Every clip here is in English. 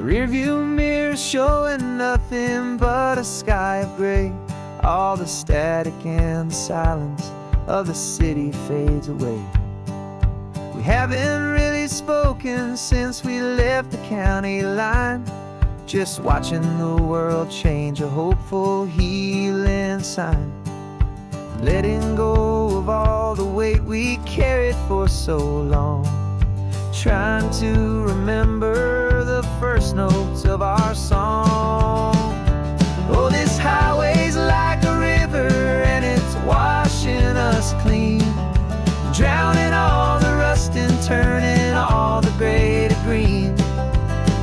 rearview mirror showing nothing but a sky of gray. All the static and the silence of the city fades away. We haven't really spoken since we left the county line, just watching the world change, a hopeful healing sign. Letting go of all the weight we carried for so long, trying to remember the first notes of our song. Oh, this highway's like a river and it's washing us clean, drowning all the rust and turning all the gray to green.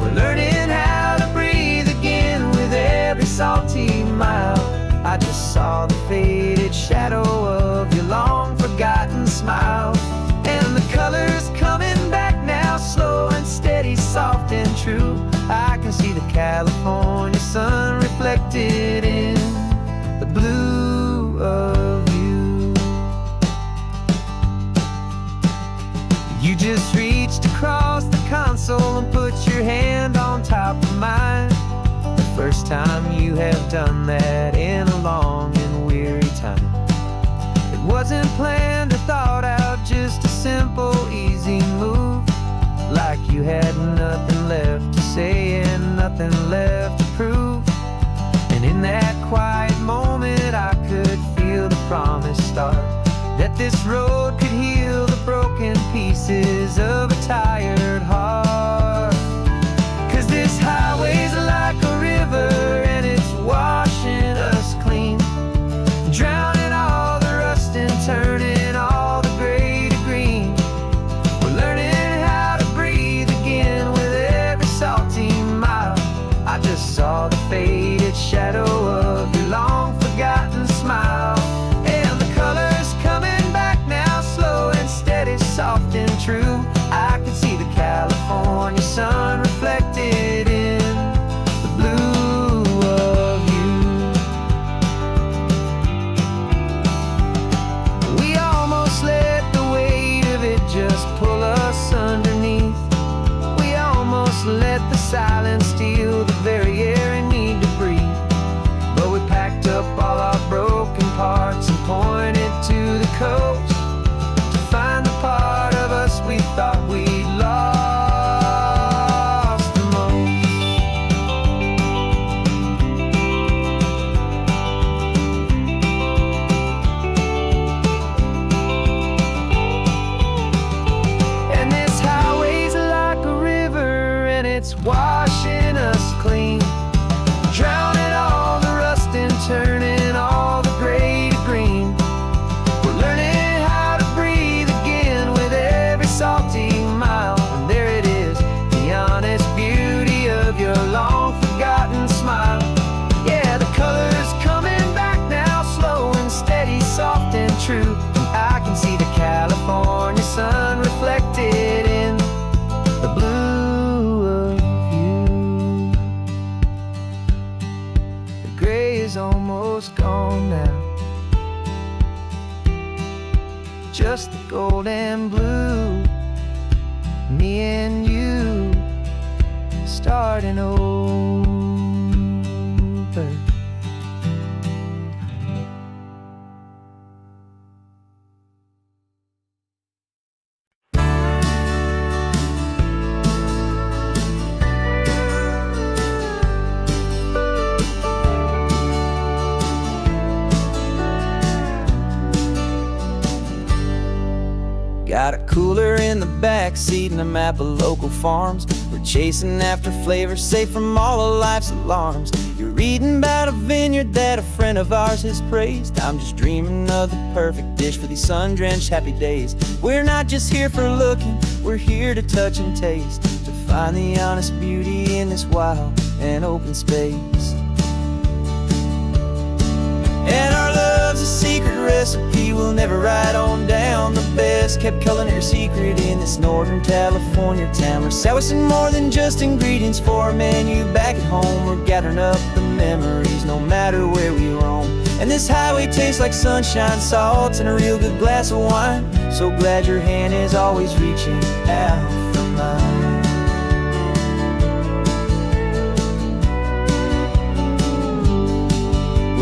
We're learning how to breathe again with every salty mile. I just saw the faded shadow of your long forgotten smile, and the colors coming back now, slow and steady, soft and true. I can see the California sun reflected in the blue of you. You just reached across the console and put your hand on top of mine. First time you have done that in a long and weary time. It wasn't planned or thought out, just a simple, easy move. Like you had nothing left to say and nothing left to prove. And in that quiet moment I could feel the promise start, that this road could heal the broken pieces of a tired heart. 'Cause this highway's like a river and it's washing us clean, drowning all the rust and turning all the gray to green. We're learning how to breathe again with every salty mile. I just saw the faded shadow of your long forgotten smile, and the colors coming back now, slow and steady, soft and true. I can see the California sun reflected in the blue of you. We almost let the weight of it just pull us underneath. We almost let the silence steal the very air we need to breathe. But we packed up all our broken parts and pointed to the coast to find the part of us we thought we'd lost the most. And this highway's like a river and it's washing us clean, drowning all the rust and turning all the gray to green. We're learning how to breathe again with every salty mile. And there it is, the honest beauty of your long forgotten smile. Yeah, the colors coming back now, slow and steady, soft and true. I can see the California sun reflected in the blue of you. The gray is almost gone now, just the gold and blue. Me and you starting over. Got a cooler in the back seat and a map of local farms. We're chasing after flavors safe from all of life's alarms. You're reading about a vineyard that a friend of ours has praised. I'm just dreaming of the perfect dish for these sun-drenched happy days. We're not just here for looking, we're here to touch and taste, to find the honest beauty in this wild and open space. And our love's a secret recipe we'll never write on down. The best kept culinary secret in this Northern California town. We're selling more than just ingredients for a menu back at home. We're gathering up the memories no matter where we roam. And this highway tastes like sunshine, salts, and a real good glass of wine. So glad your hand is always reaching out for mine.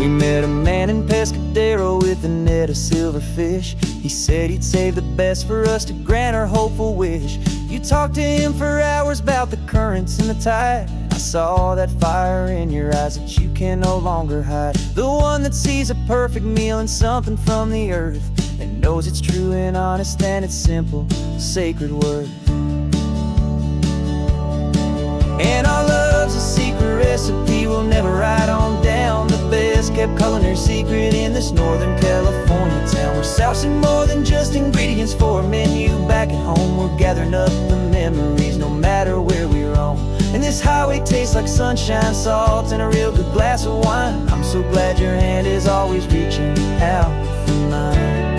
We met a man in Pescadero with a net of silverfish. He said he'd save the best for us to grant our hopeful wish. You talked to him for hours about the currents and the tide. I saw that fire in your eyes that you can no longer hide. The one that sees a perfect meal in something from the earth, and knows it's true and honest and it's simple, sacred worth. And our love's a secret recipe we'll never write on down. The best kept culinary secret in this Northern California town. We're sourcing more than just ingredients for a menu. Back at home we're gathering up the memories no matter where we roam. And this highway tastes like sunshine, salt, and a real good glass of wine. I'm so glad your hand is always reaching out for mine.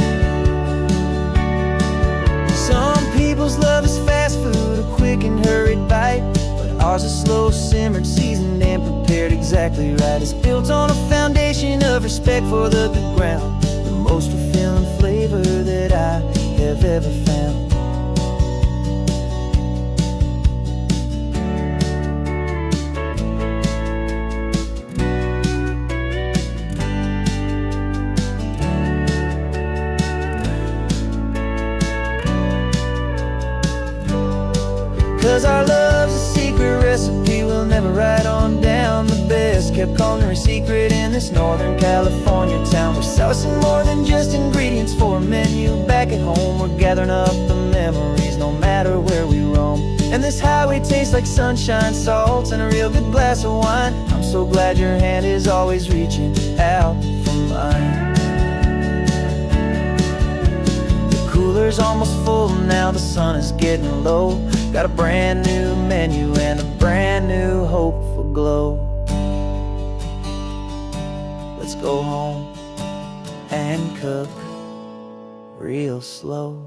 Some people's love is fast food, a quick and hurried bite, but ours is slow, simmered, seasoned, and prepared exactly right. It's built on a foundation of respect for the good ground, the most fulfilling flavor that I have ever found. 'Cause our love's a secret recipe we'll never write on down. The best kept culinary secret in this Northern California town. We're sourcing more than just ingredients for a menu. Back at home we're gathering up the memories no matter where we roam. And this highway tastes like sunshine, salt, and a real good glass of wine. I'm so glad your hand is always reaching out for mine. The cooler's almost full now, the sun is getting low. Got a brand new menu and a brand new hopeful glow. Let's go home and cook real slow.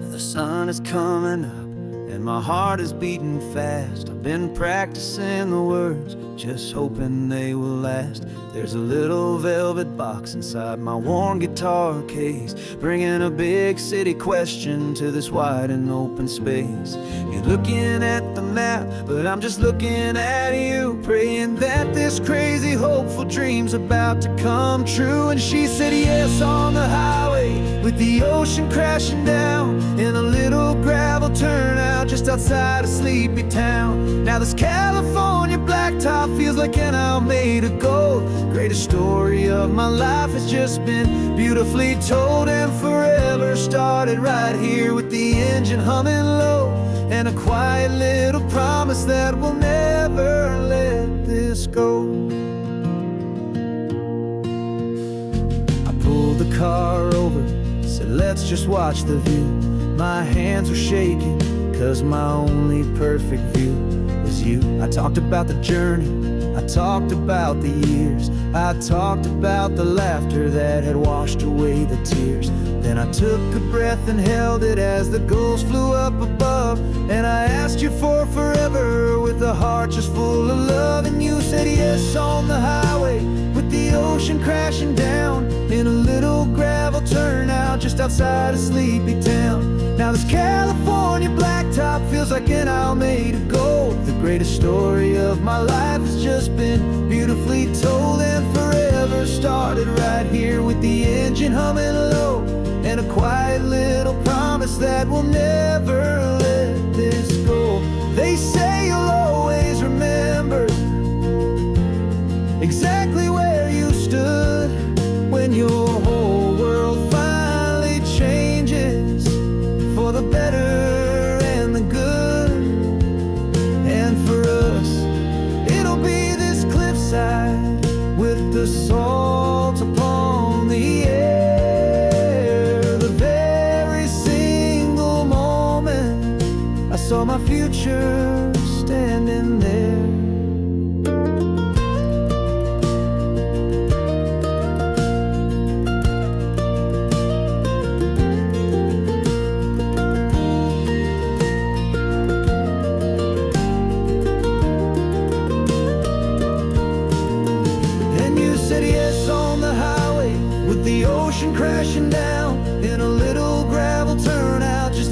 The sun is coming up and my heart is beating fast. I've been practicing the words, just hoping they will last. There's a little velvet box inside my worn guitar case, bringing a big city question to this wide and open space. You're looking at the map, but I'm just looking at you, praying that this crazy hopeful dream's about to come true. And she said yes on the highway, with the ocean crashing down, in a little gravel turnout just outside a sleepy town. Now this California blacktop feels like an isle made of gold. Greatest story of my life has just been beautifully told, and forever started right here with the engine humming low, and a quiet little promise that we'll never let this go. I pulled the car over, said let's just watch the view. My hands were shaking, 'cause my only perfect view was you. I talked about the journey, I talked about the years, I talked about the laughter that had washed away the tears. Then I took a breath and held it as the gulls flew up above, and I asked you for forever with a heart just full of love. And you said yes on the highway, with the ocean crashing down, in a little gravel turnout just outside a sleepy town. Now this California blacktop feels like an isle made of gold. The greatest story of my life has just been beautifully told, and forever started right here with the engine humming low, and a quiet little promise that we'll never let this go. They say you'll always remember exactly where you stood when your whole world finally changes for the better and the good. And for us, it'll be this cliffside with the salt upon the air. The very single moment I saw my future standing there. Said yes on the highway,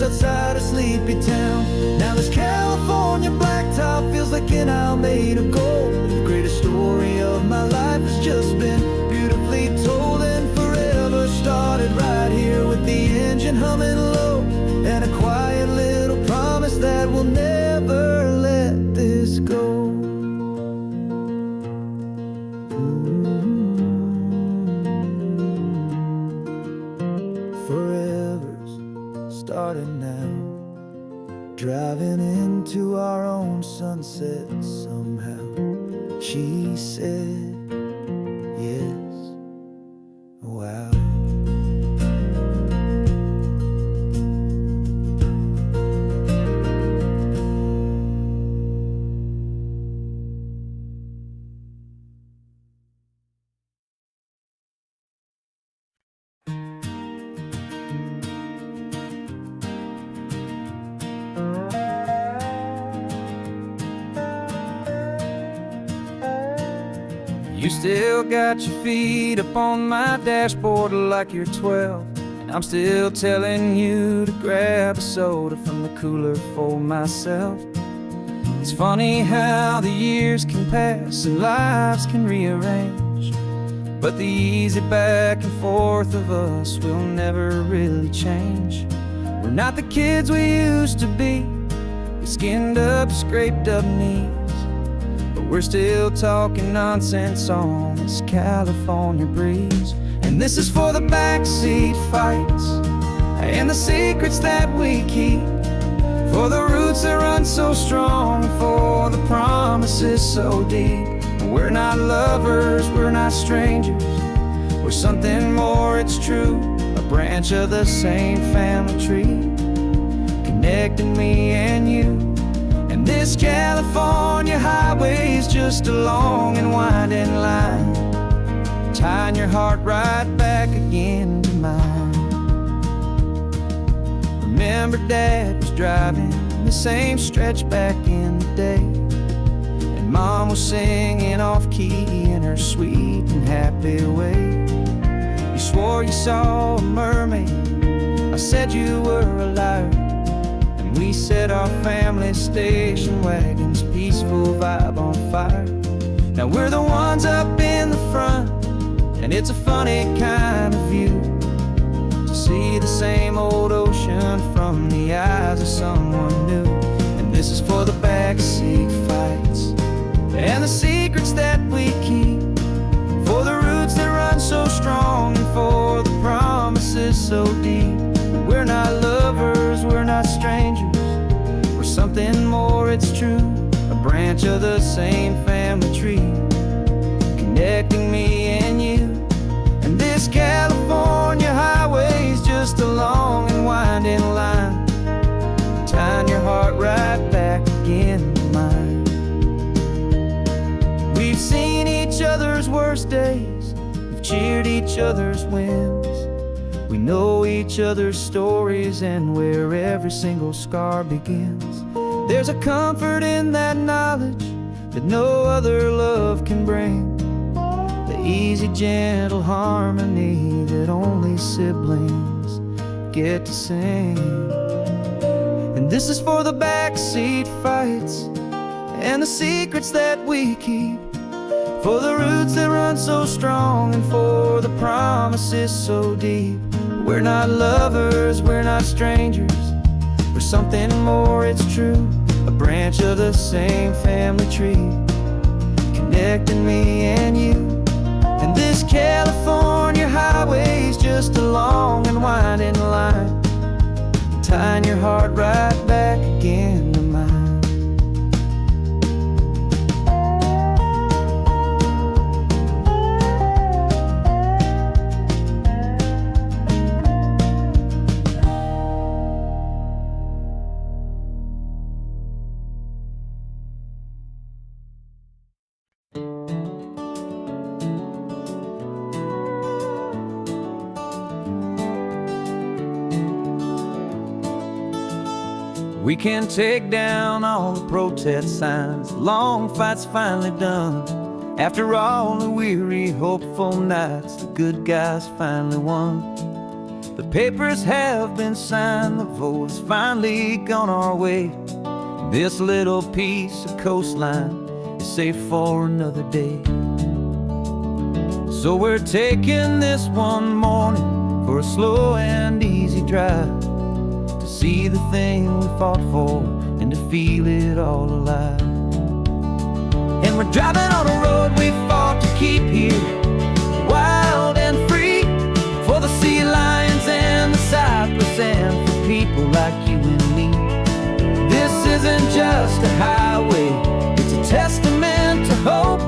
outside a sleepy town. Now this California blacktop feels like an aisle made of gold. The greatest story of my life has just been beautifully told, and forever started right here with the engine humming low, and a quiet little promise that we'll never let this go. Forever's starting now, driving into our own sunset somehow. She said yes. Wow. You still got your feet up on my dashboard like you're 12, and I'm still telling you to grab a soda from the cooler for myself. It's funny how the years can pass and lives can rearrange, but the easy back and forth of us will never really change. We're not the kids we used to be, with skinned up, scraped up knees, but we're still talking nonsense on this California breeze. And this is for the backseat fights and the secrets that we keep, for the roots that run so strong, for the promises so deep. We're not lovers, we're not strangers, we're something more, it's true. A branch of the same family tree, connecting me and you. And this California highway is just a long and winding line, tying your heart right back again to mine. Remember Dad was driving the same stretch back in the day, and Mom was singing off-key in her sweet and happy way. You swore you saw a mermaid, I said you were a liar, and we set our family station wagon's peaceful vibe on fire. Now we're the ones up in the front, and it's a funny kind of view to see the same old ocean from the eyes of someone new. And this is for the backseat fights and the secrets that we keep, for the roots that run so strong, and for the promises so deep. We're not lovers, we're not strangers, we're something more, it's true. A branch of the same family tree, connecting me and you. And this California highway is just a long and winding line, tying your heart right back again to mine. We've seen each other's worst days, we've cheered each other's wins, we know each other's stories and where every single scar begins. There's a comfort in that knowledge that no other love can bring, the easy, gentle harmony that only siblings get to sing. And this is for the backseat fights and the secrets that we keep, for the roots that run so strong, and for the promises so deep. We're not lovers, we're not strangers, we're something more, it's true. A branch of the same family tree, connecting me and you. And this California highway is just a long and winding line, tying your heart right back again to mine. We can take down all the protest signs, the long fight's finally done. After all the weary, hopeful nights, the good guys finally won. The papers have been signed, the vote's finally gone our way. This little piece of coastline is safe for another day. So we're taking this one morning for a slow and easy drive, to see the thing we fought for and to feel it all alive. And we're driving on a road we fought to keep here, wild and free, for the sea lions and the cypress and for people like you and me. This isn't just a highway, it's a testament to hope,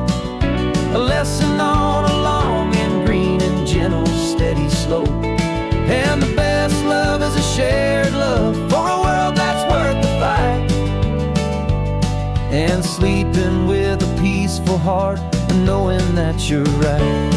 a lesson on a long and green and gentle steady slope. And the best love is a shared love for a world that's worth the fight, and sleeping with a peaceful heart and knowing that you're right.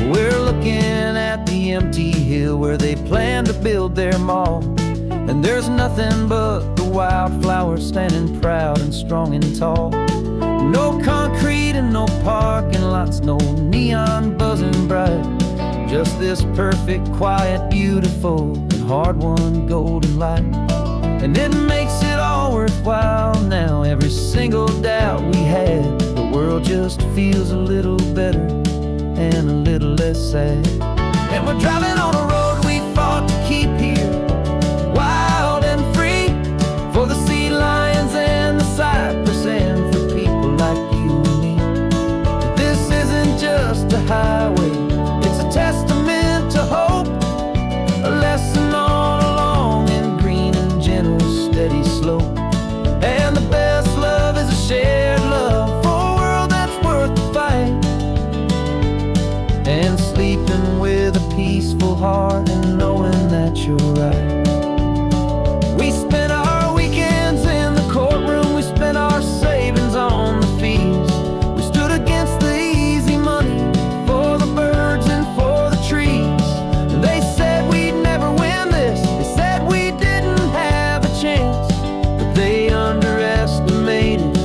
We're looking at the empty hill where they plan to build their mall, and there's nothing but the wildflowers standing proud and strong and tall. No concrete and no parking lots, no neon buzzing bright, just this perfect, quiet, beautiful, and hard-won golden light. And it makes it all worthwhile now. Every single doubt we had, the world just feels a little better and a little less sad. And we're driving on a road we fought to keep here, wild and free, for the sea lions and the cypress and for people like you and me. This isn't just a highway, it's a testament to hope, a lesson on a long and green and gentle steady slope. And the best love is a shared love for a world that's worth the fight, and sleeping with a peaceful heart and knowing that you're right. We spent our weekends in the courtroom, we spent our savings on the fees. We stood against the easy money for the birds and for the trees. And they said we'd never win this, they said we didn't have a chance, but they underestimated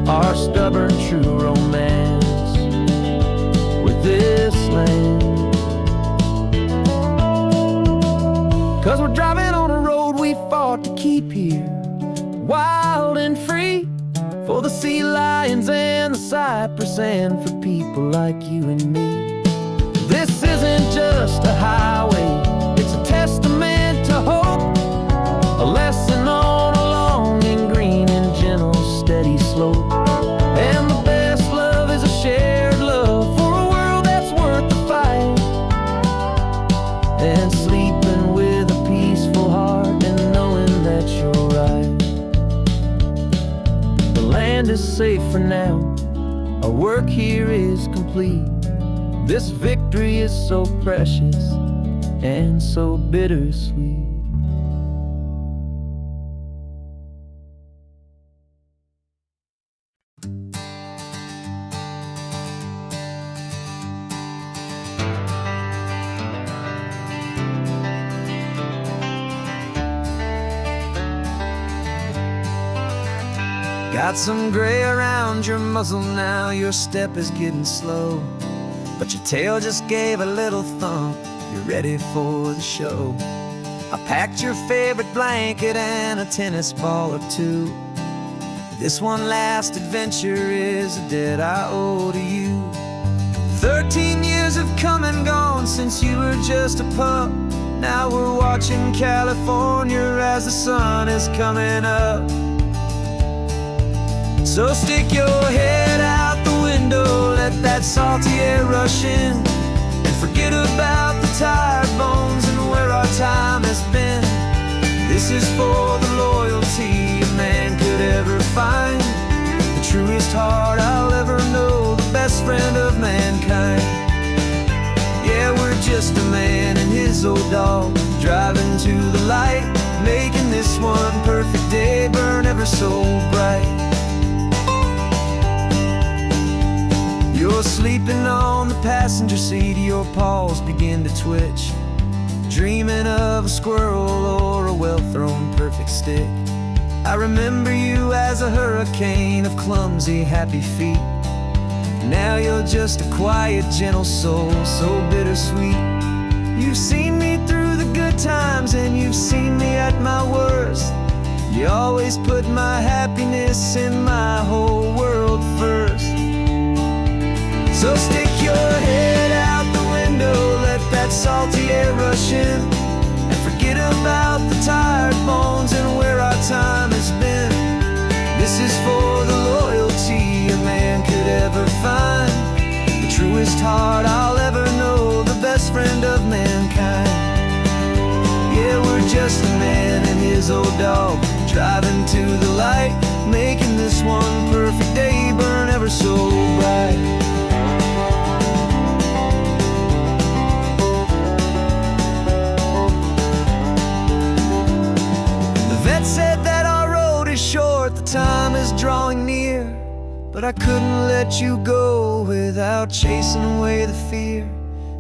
our stubborn true romance with this land. 'Cause we're driving on a road we fought to keep here, wild and free, for the sea lions and the cypress and for people like you and me. This isn't just a highway, it's a testament to hope, a lesson on a long and green and gentle steady slope. And the best love is a shared love for a world that's worth the fight, and sleeping with a peaceful heart and knowing that you're right. The land is safe for now, our work here is complete. This victory is so precious and so bittersweet. Got some gray around your muzzle now, your step is getting slow, but your tail just gave a little thump, you're ready for the show. I packed your favorite blanket and a tennis ball or two. This one last adventure is a debt I owe to you. 13 years have come and gone since you were just a pup. Now we're watching California as the sun is coming up. So stick your head out the window, let that salty air rush in, and forget about the tired bones and where our time has been. This is for the loyalty a man could ever find, the truest heart I'll ever know, the best friend of mankind. Yeah, we're just a man and his old dog, driving to the light, making this one perfect day burn ever so bright. You're sleeping on the passenger seat, your paws begin to twitch, dreaming of a squirrel or a well-thrown perfect stick. I remember you as a hurricane of clumsy, happy feet. Now you're just a quiet, gentle soul, so bittersweet. You've seen me through the good times and you've seen me at my worst. You always put my happiness and my whole world first. So stick your head out the window, let that salty air rush in, and forget about the tired bones and where our time has been. This is for the loyalty a man could ever find, the truest heart I'll ever know, the best friend of mankind. Yeah, we're just a man and his old dog, driving to the light, making this one perfect day burn ever so bright. The vet said that our road is short, the time is drawing near, but I couldn't let you go without chasing away the fear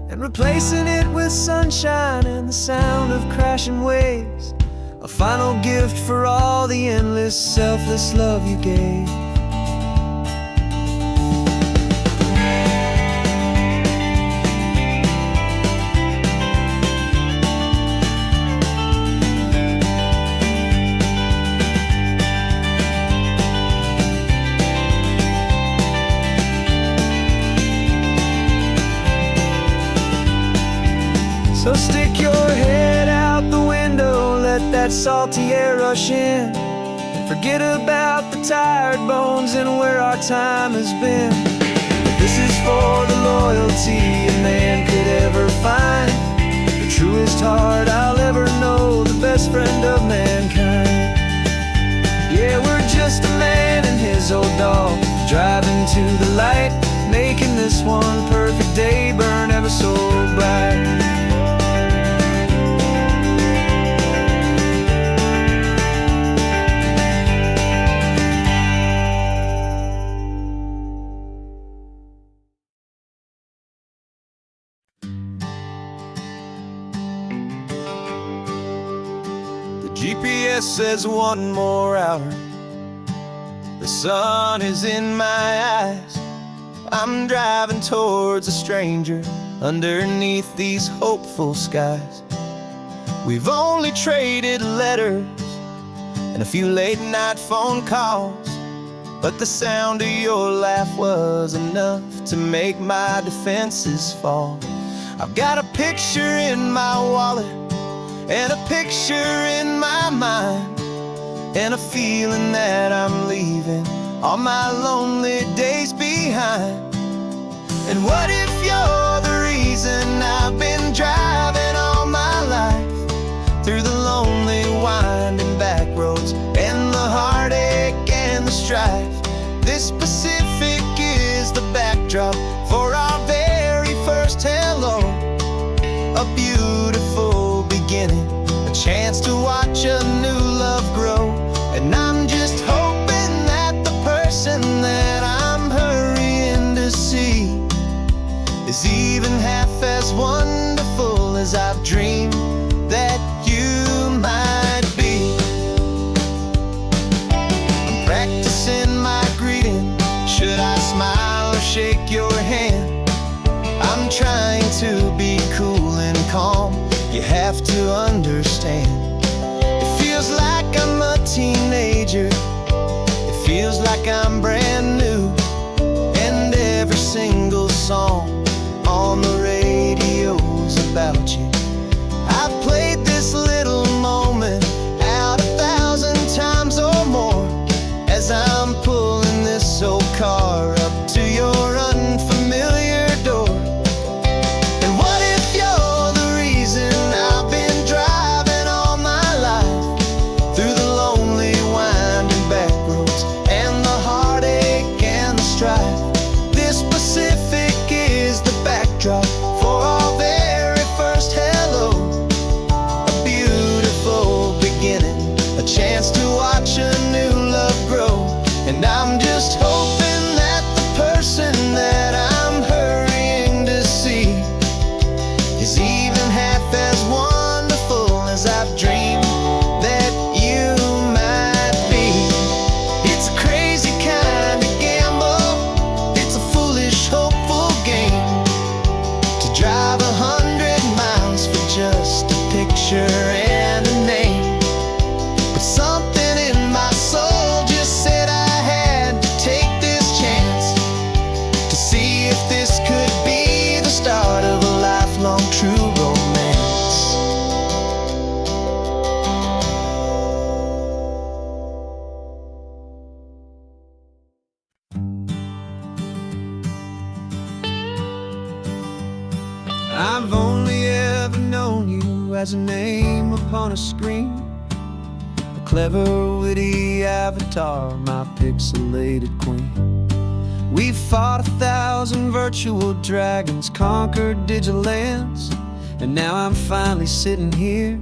and replacing it with sunshine and the sound of crashing waves, a final gift for all the endless, selfless love you gave. So stick your head out the window, let that salty air rush in, and forget about the tired bones and where our time has been. This is for the loyalty a man could ever find, the truest heart I'll ever know, the best friend of mankind. Yeah, we're just a man and his old dog, driving to the light, making this one perfect day burn ever so bright. GPS says one more hour, the sun is in my eyes. I'm driving towards a stranger underneath these hopeful skies. We've only traded letters and a few late night phone calls, but the sound of your laugh was enough to make my defenses fall. I've got a picture in my wallet and a picture in my mind, and a feeling that I'm leaving all my lonely days behind. And what if you're the reason I've been driving all my life, through the lonely winding back roads and the heartache and the strife? This Pacific is the backdrop for our very first hello, a beautiful beginning, a chance to watch a new love grow. And I'm just hoping that the person that I'm hurrying to see is even half as wonderful as I've dreamed that you might be. I'm practicing my greeting, should I smile or shake your hand? I'm trying to be cool and calm, you have to understand. It feels like I'm a teenager, it feels like I'm brand new, and every single song on the radio's about you. I've played this little moment out 1,000 times or more, as I'm pulling this old car up to your unfamiliar door. And what if you're the reason I've been driving all my life, through the lonely winding back roads and the heartache and the strife? This Pacific is the backdrop for our very first hello, a beautiful beginning, a chance to watch a new love grow. And I'm just hoping that the person that I'm hurrying to see is even half as wonderful as I've dreamed that you might be. It's a crazy kind of gamble, it's a foolish I've only ever known you as a name upon a screen, a clever, witty avatar, my pixelated queen. We fought 1,000 virtual dragons, conquered digital lands, and now I'm finally sitting here,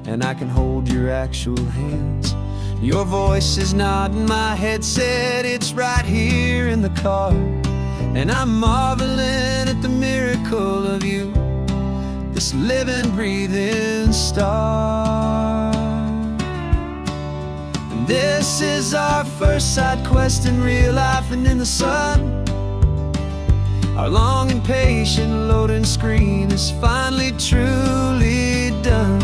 and I can hold your actual hands. Your voice is not in my headset, it's right here in the car, and I'm marveling at the miracle of you, this living, breathing star. And this is our first side quest in real life and in the sun. Our long and patient loading screen is finally truly done.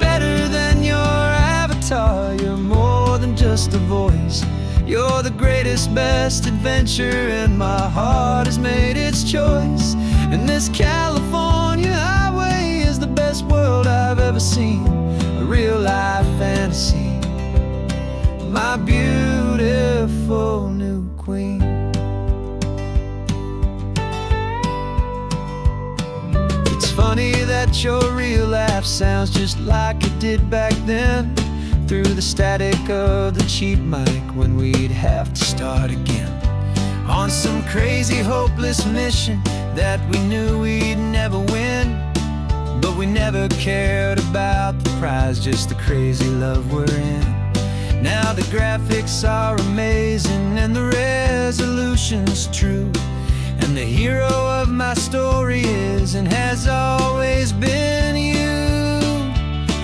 Better than your avatar, you're more than just a voice. You're the greatest, best adventure, and my heart has made its choice. And this California highway is the best world I've ever seen, a real life fantasy, my beautiful new queen. It's funny that your real laugh sounds just like it did back then, through the static of the cheap mic when we'd have to start again, on some crazy hopeless mission that we knew we'd never win. But we never cared about the prize, just the crazy love we're in. Now the graphics are amazing and the resolution's true, and the hero of my story is and has always been you.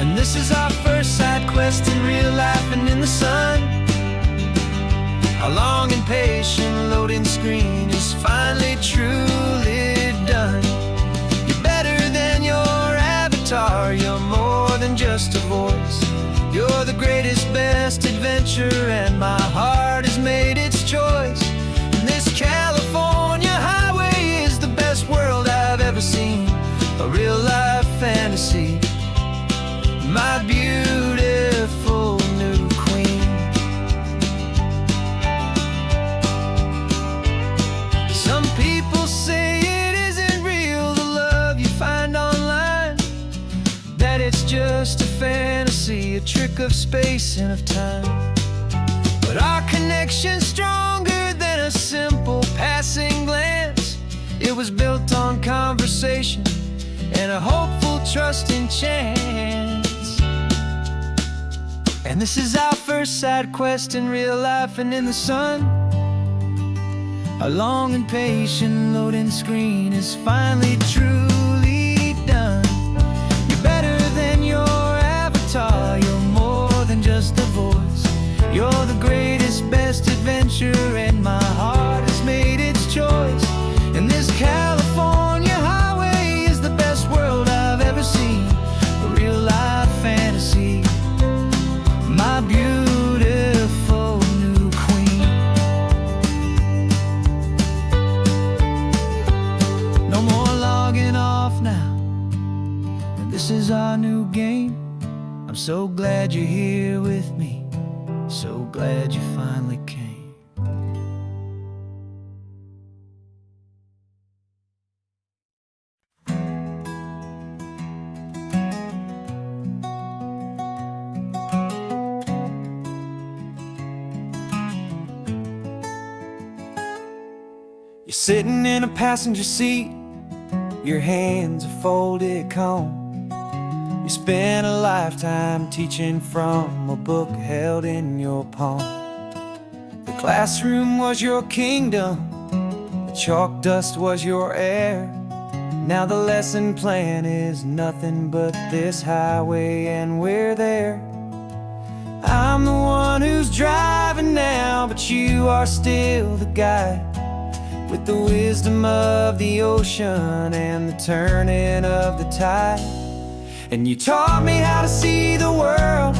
And this is our first side quest in real life and in the sun. Our long and patient loading screen is finally truly done. You're better than your avatar, you're more than just a voice. You're the greatest, best adventure, and my heart has made its choice. And this California highway is the best world I've ever seen, a real life fantasy, my beautiful new queen. Some people say it isn't real, the love you find online, that it's just a fantasy, a trick of space and of time. But our connection's stronger than a simple passing glance. It was built on conversation and a hopeful, trusting chance. And this is our first side quest in real life and in the sun. Our long and patient loading screen is finally truly done. You're better than your avatar, you're more than just a voice. You're the greatest, best adventure, and my heart has made its choice. And this California highway is the best world I've ever seen, a real life fantasy, my beautiful new queen. No more logging off now, and this is our new game. I'm so glad you're here with me, so glad you finally came. You're sitting in a passenger seat, your hands are folded calm. You spent a lifetime teaching from a book held in your palm. The classroom was your kingdom, the chalk dust was your air. Now the lesson plan is nothing but this highway, and we're there. I'm the one who's driving now, but you are still the guide, with the wisdom of the ocean and the turning of the tide. And you taught me how to see the world,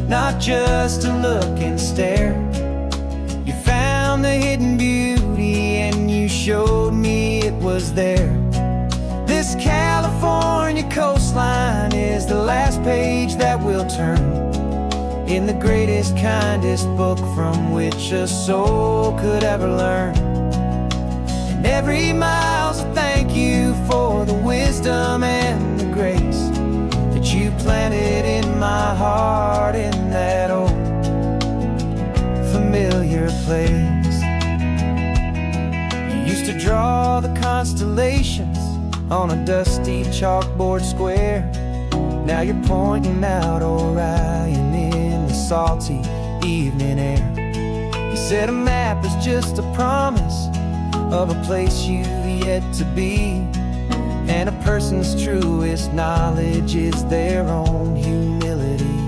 not just to look and stare. You found the hidden beauty and you showed me it was there. This California coastline is the last page that we'll turn in the greatest, kindest book from which a soul could ever learn. Every mile's a thank you for the wisdom and the grace that you planted in my heart in that old familiar place. You used to draw the constellations on a dusty chalkboard square. Now you're pointing out Orion in the salty evening air. You said a map is just a promise of a place you've yet to be, and a person's truest knowledge is their own humility.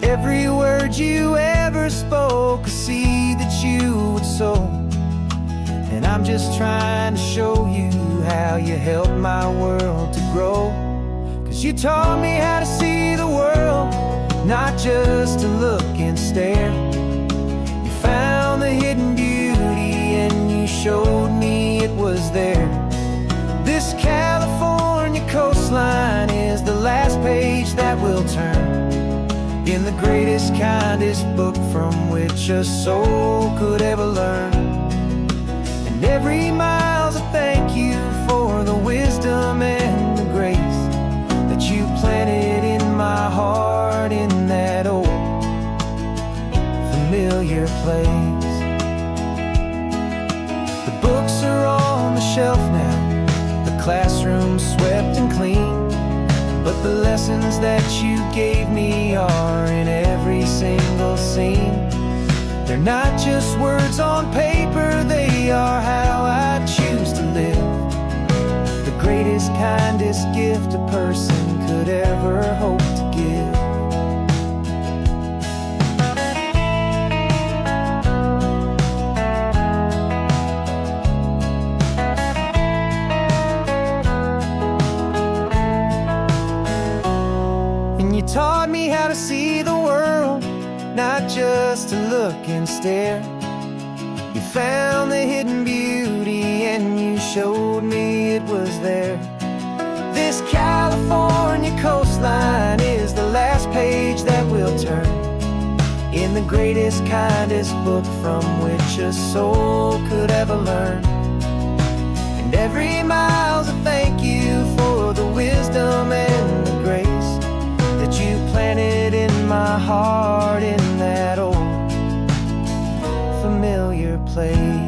Every word you ever spoke, a seed that you would sow, and I'm just trying to show you how you helped my world to grow. 'Cause you taught me how to see the world, not just to look and stare. You found the hidden beauty and you showed me it was there. This California coastline is the last page that will turn in the greatest, kindest book from which a soul could ever learn. And every mile's a thank you for the wisdom and the grace that you planted in my heart in that old familiar place. The books are on the shelf now, the classroom swept and clean, but the lessons that you gave me are in every single scene. They're not just words on paper, they are how I choose to live. The greatest, kindest gift a person could ever hope to give. And you taught me how to see the world, not just to look and stare. You found the hidden beauty and you showed me it was there. This California coastline is the last page that will turn in the greatest, kindest book from which a soul could ever learn. And every mile's a thank you for the wisdom and the grace that you planted in my heart in that old familiar place.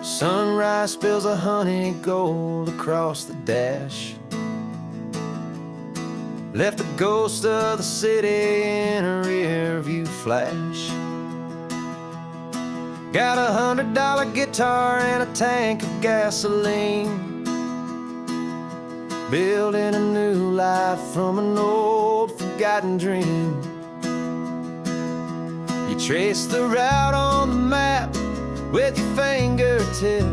Sunrise spills a honey gold across the dash, left the ghost of the city in a rear view flash. Got a $100 guitar and a tank of gasoline, building a new life from an old forgotten dream. You trace the route on the map with your fingertip,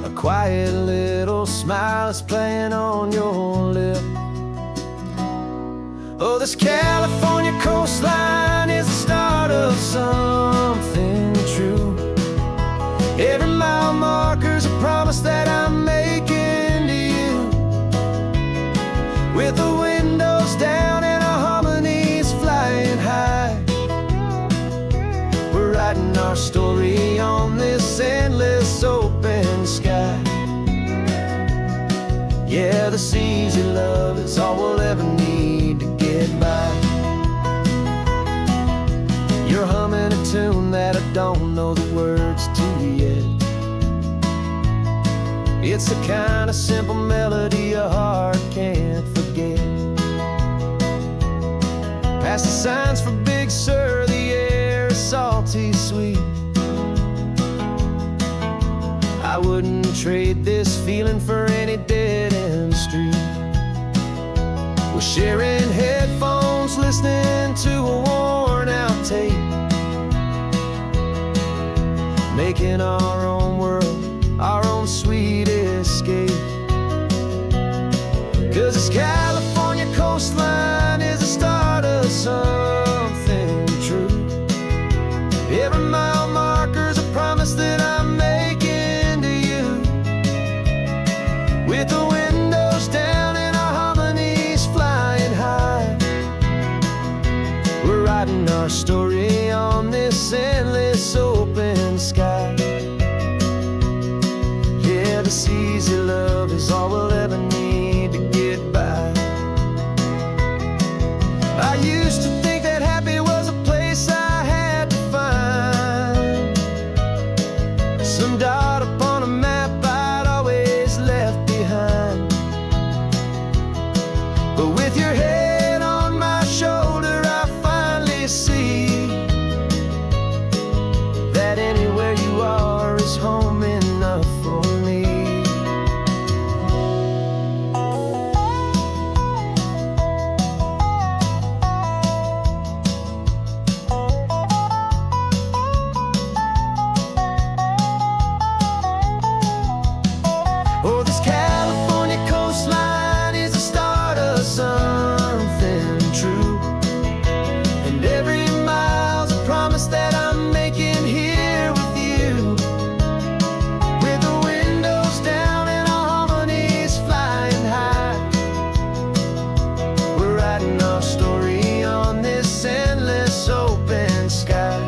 a quiet little smile is playing on your lip. Oh, this California coastline is the start of something true. Every mile marker's a promise that I'm making to you, with the windows down and our harmonies flying high. We're writing our story on this endless open sky. Yeah, this easy love is all we'll ever need to get by. You're humming a tune that I don't know the words to yet. It's the kind of simple melody a heart can't forget. Past the signs for Big Sur, the air is salty sweet. I wouldn't trade this feeling for any dead-end street. We're sharing headphones, listening to a worn-out tape, making our own world, our own sweet escape. writing our story on this endless open sky. Yeah, this easy love is all we'll ever need to get by. I used to think that happy was a place I had to find, some dot upon a map I'd always left behind. But with your head on my shoulder, I finally see that anywhere you are is home enough for me. Oh, this California coastline is the start of something true, and every mile's a promise that I'm making here with you. With the windows down and our harmonies flying high, we're writing our story on this endless open sky.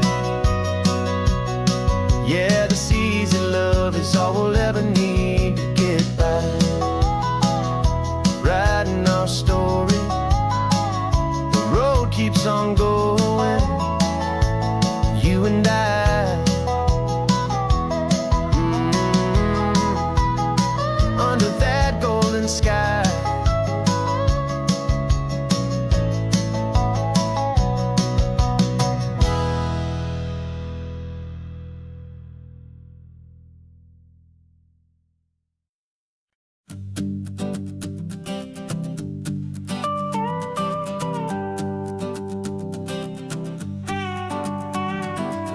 Yeah, this easy love is all we'll ever need to get by. Writing our story, the road keeps on going, you and I, under that golden sky.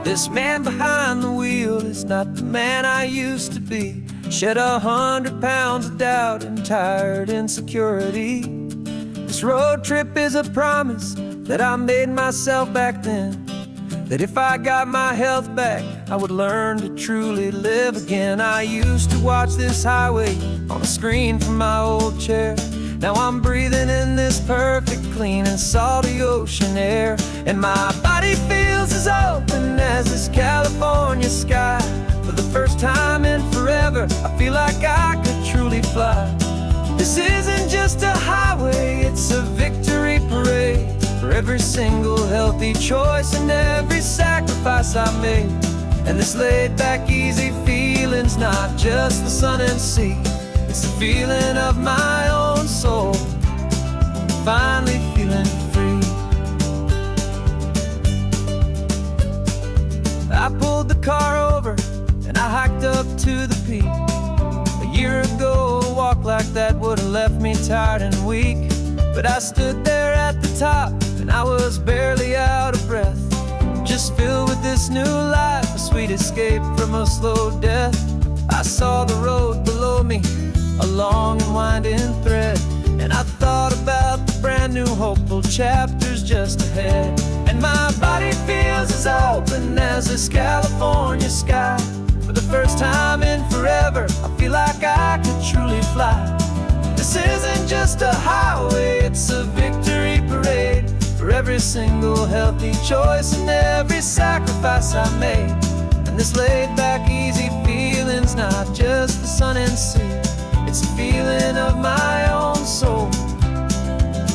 This man behind the wheel is not the man I used to be. Shed 100 pounds of doubt and tired insecurity. This road trip is a promise that I made myself back then, that if I got my health back, I would learn to truly live again. I used to watch this highway on a screen from my old chair. Now I'm breathing in this perfect, clean and salty ocean air, and my body feels as open as this California sky. For the first time in forever, I feel like I could truly fly. This isn't just a highway, it's a victory parade for every single healthy choice and every sacrifice I made. And this laid back, easy feeling's not just the sun and sea, it's the feeling of my own soul, finally feeling free. I pulled the car over and I hiked up to the peak. A year ago, a walk like that would have left me tired and weak, but I stood there at the top and I was barely out of breath, just filled with this new life, a sweet escape from a slow death. I saw the road below me, a long and winding thread, and I thought about the brand new hopeful chapters just ahead. And my body feels as open as this California sky. For the first time in forever, I feel like I could truly fly. This isn't just a highway, it's a victory parade for every single healthy choice and every sacrifice I made. And this laid back, easy feeling's not just the sun and sea, it's a feeling of my own soul,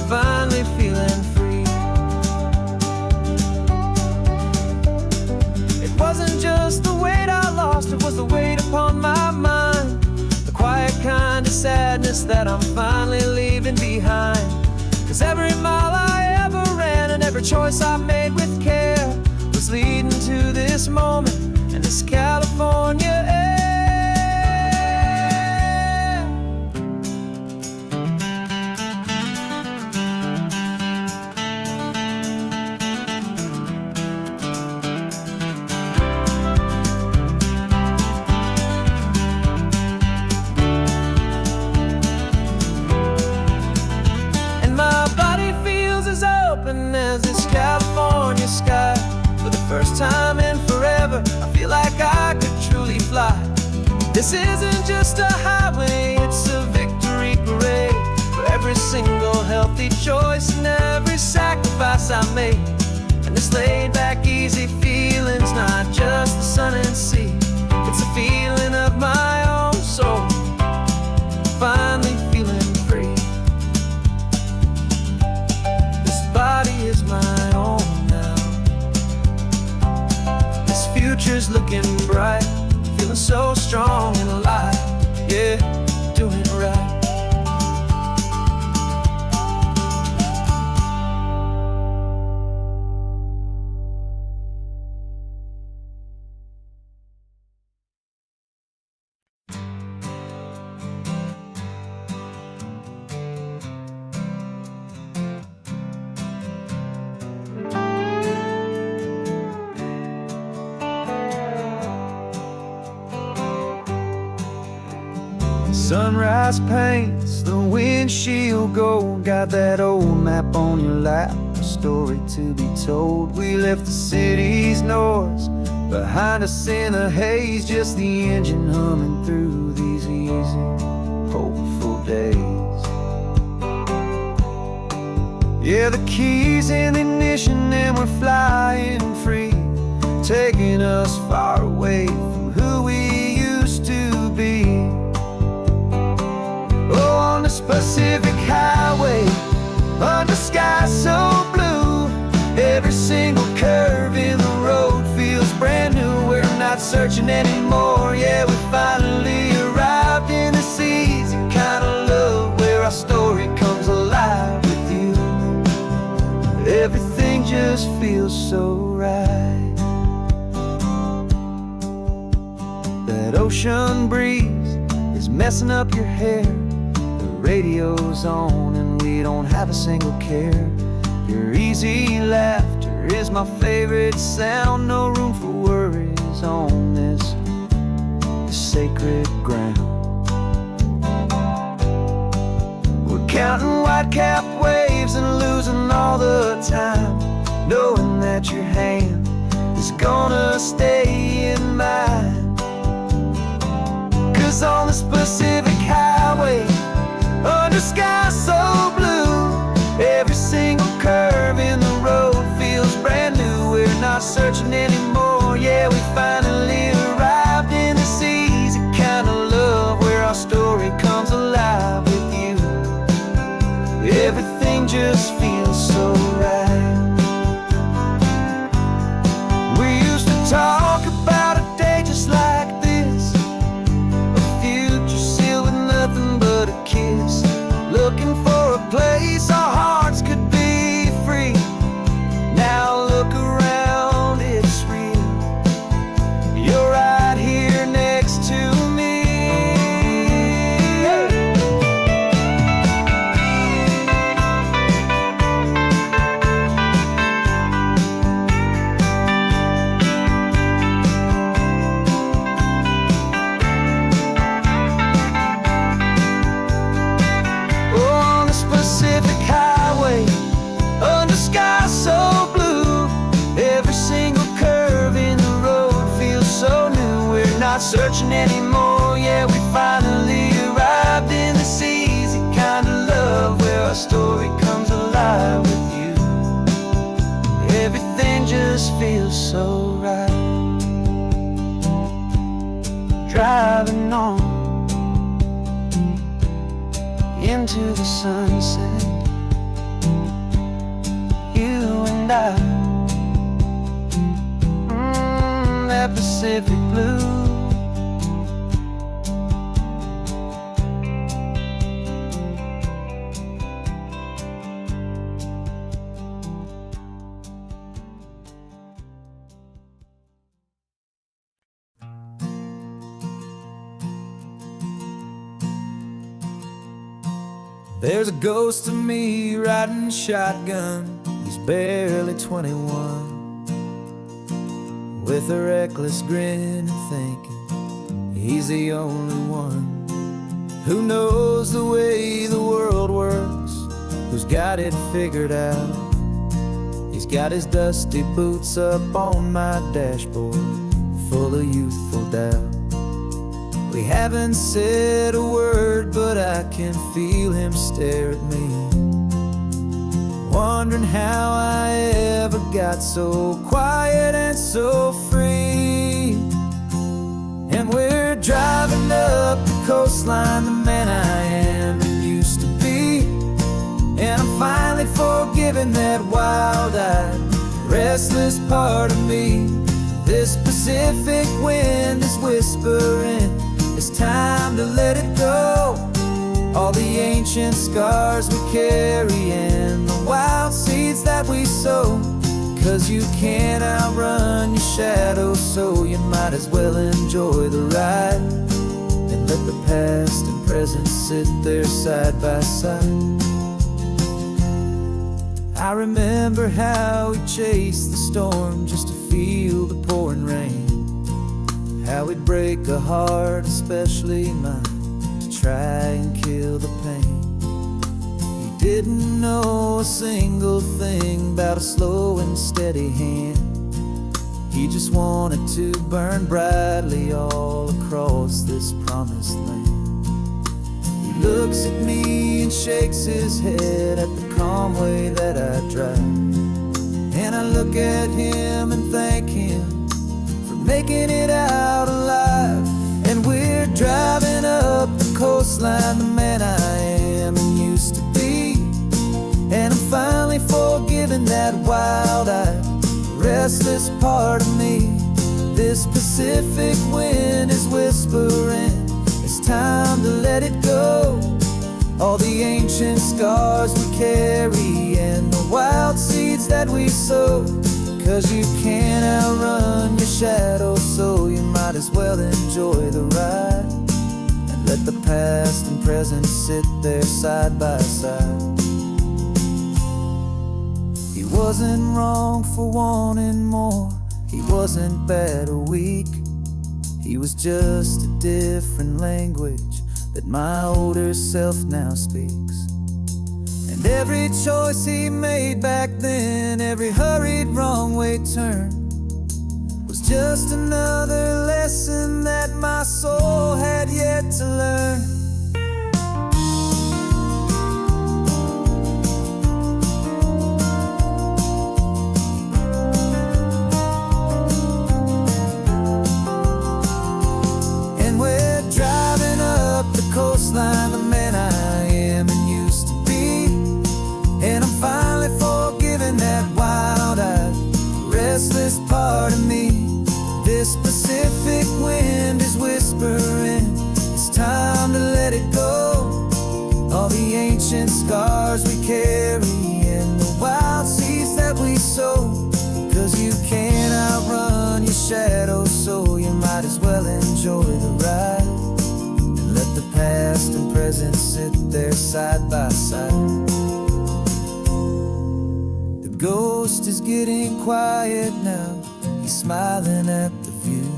finally feeling free. It wasn't just the weight I lost, it was the weight upon my mind, the quiet kind of sadness that I'm finally leaving behind. 'Cause every mile I ever ran and every choice I made with care was leading to this moment and this California air. As this California sky, for the first time in forever, I feel like I could truly fly. This isn't just a highway, it's a victory parade for every single healthy choice and every sacrifice I made. And future's looking bright. Feeling so strong and alive, yeah, doing it right. Sunrise paints the windshield gold. Got that old map on your lap, a story to be told. We left the city's noise behind us in the haze, just the engine humming through these easy, hopeful days. Yeah, the keys in the ignition and we're flying free, taking us far away from who we used to be. Oh, on this Pacific highway, under sky so blue, every single curve in the road feels brand new. We're not searching anymore, yeah, we finally arrived in this easy kind of love, where our story comes alive with you. Everything just feels so right. That ocean breeze is messing up your hair, radio's on and we don't have a single care. Your easy laughter is my favorite sound. No room for worries on this sacred ground. We're counting white-capped waves and losing all the time, knowing that your hand is gonna stay in mine. 'Cause on this Pacific highway, under sky so blue, every single curve in the road feels brand new. We're not searching anymore, yeah, we finally arrived in this easy kind of love, where our story comes alive with you. Everything just feels so right. We used to talk about a day just like this, a future sealed with nothing but a kiss, looking for a place our hearts could be free. Now look around, it's real. You're right here next to me. Pacific highway, under sky so blue, every single curve in the road feels so new. We're not searching anymore, yeah, we finally arrived in this easy kind of love, where our story comes alive with you. Everything just feels so right. Driving on into the sunset, you and I, that Pacific blue. There's a ghost of me riding shotgun. He's barely 21, with a reckless grin and thinking he's the only one who knows the way the world works, who's got it figured out. He's got his dusty boots up on my dashboard, full of youthful doubt. We haven't said a word, but I can feel him stare at me, wondering how I ever got so quiet and so free. And we're driving up the coastline, the man I am and used to be, and I'm finally forgiving that wild-eyed, restless part of me This Pacific wind is whispering, it's time to let it go. All the ancient scars we carry and the wild seeds that we sow. 'Cause you can't outrun your shadow, so you might as well enjoy the ride and let the past and present sit there side by side. I remember how we chased the storm just to feel the pouring rain, how we'd break a heart, especially mine, to try and kill the pain. He didn't know a single thing about a slow and steady hand. He just wanted to burn brightly all across this promised land. He looks at me and shakes his head at the calm way that I drive, and I look at him and thank him for making it out alive. And we're driving up the coastline, the man I am and used to be, and I'm finally forgiving that wild-eyed, restless part of me. This Pacific wind is whispering, it's time to let it go. All the ancient scars we carry and the wild seeds that we sow. 'Cause you can't outrun your shadow, so you might as well enjoy the ride and let the past and present sit there side by side. He wasn't wrong for wanting more, he wasn't bad or weak. He was just a different language that my older self now speaks. And every choice he made back then, every hurried wrong way turn, was just another lesson that my soul had yet to learn. Coastline, the man I am and used to be, and I'm finally forgiving that wild-eyed, restless part of me. This Pacific wind is whispering, it's time to let it go. All the ancient scars we carry and the wild seeds that we sow. 'Cause you can't outrun your shadow, so you might as well enjoy the ride. Let the past and present sit there side by side. The ghost is getting quiet now, he's smiling at the view.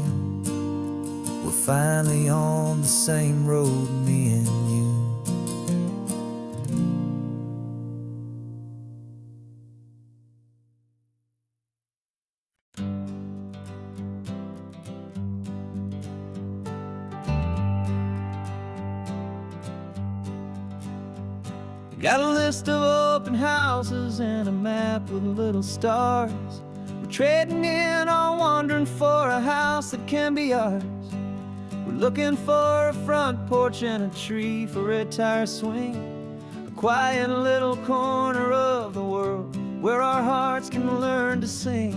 We're finally on the same road, me and you. Got a list of open houses and a map with little stars. We're trading in on wandering for a house that can be ours. We're looking for a front porch and a tree for a tire swing, a quiet little corner of the world where our hearts can learn to sing.